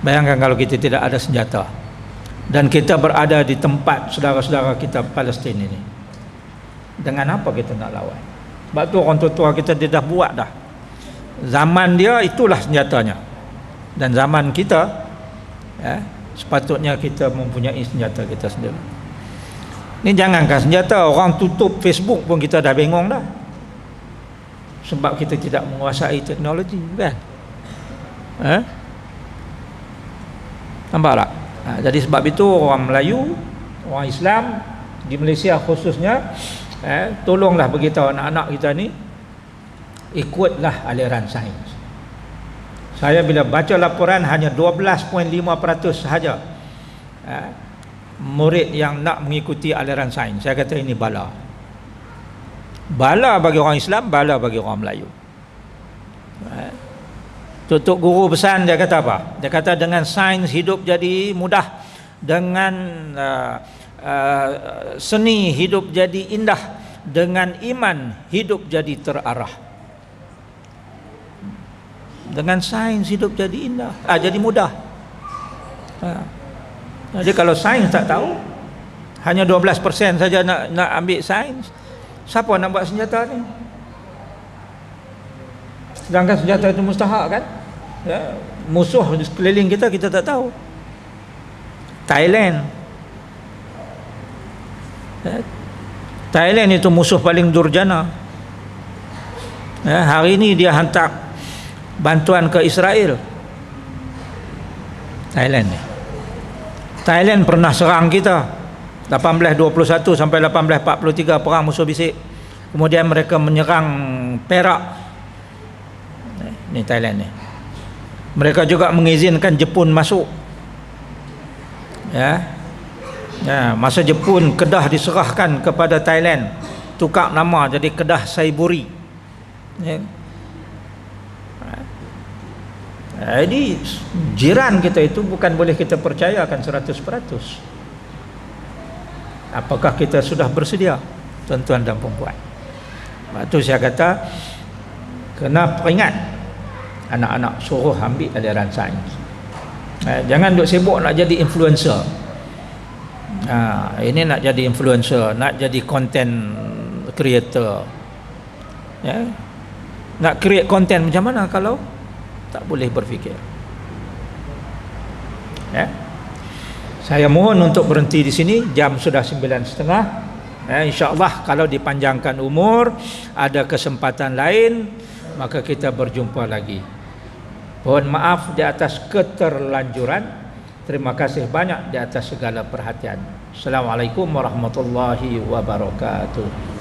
Bayangkan kalau kita tidak ada senjata dan kita berada di tempat saudara-saudara kita Palestin ini, dengan apa kita nak lawan? Sebab tu orang tua-tua kita dia dah buat dah. Zaman dia itulah senjatanya, dan zaman kita sepatutnya kita mempunyai senjata kita sendiri. Ni jangankan senjata, orang tutup Facebook pun kita dah bengong dah, sebab kita tidak menguasai teknologi, kan? Nampak tak? Jadi sebab itu orang Melayu, orang Islam di Malaysia khususnya, tolonglah beritahu anak-anak kita ni, ikutlah aliran sains. Saya bila baca laporan hanya 12.5% sahaja murid yang nak mengikuti aliran sains. Saya kata ini bala. Bala bagi orang Islam, bala bagi orang Melayu. Tutup guru pesan dia kata apa? Dia kata dengan sains hidup jadi mudah, dengan seni hidup jadi indah, dengan iman hidup jadi terarah. Dengan sains hidup jadi indah, jadi mudah. Jadi kalau sains tak tahu, hanya 12% saja nak ambil sains, siapa nak buat senjata ni? Sedangkan senjata itu mustahak, kan? Musuh di sekeliling kita tak tahu. Thailand itu musuh paling durjana. Hari ini dia hantar bantuan ke Israel. Thailand pernah serang kita 1821 sampai 1843, perang musuh bisik. Kemudian mereka menyerang Perak. Ni Thailand ni. Mereka juga mengizinkan Jepun masuk. Masa Jepun, Kedah diserahkan kepada Thailand, tukar nama jadi Kedah Saiburi. Jadi jiran kita itu bukan boleh kita percayakan 100%. Apakah kita sudah bersedia, tuan-tuan dan perempuan? Sebab tu saya kata kena peringat anak-anak, suruh ambil aliran sains. Jangan duk sibuk nak jadi influencer. Ini nak jadi influencer, nak jadi content creator. Nak create content macam mana kalau tak boleh berfikir? Saya mohon untuk berhenti di sini. Jam sudah 9.30. InsyaAllah kalau dipanjangkan umur, ada kesempatan lain, maka kita berjumpa lagi. Mohon maaf di atas keterlanjuran. Terima kasih banyak di atas segala perhatian. Assalamualaikum warahmatullahi wabarakatuh.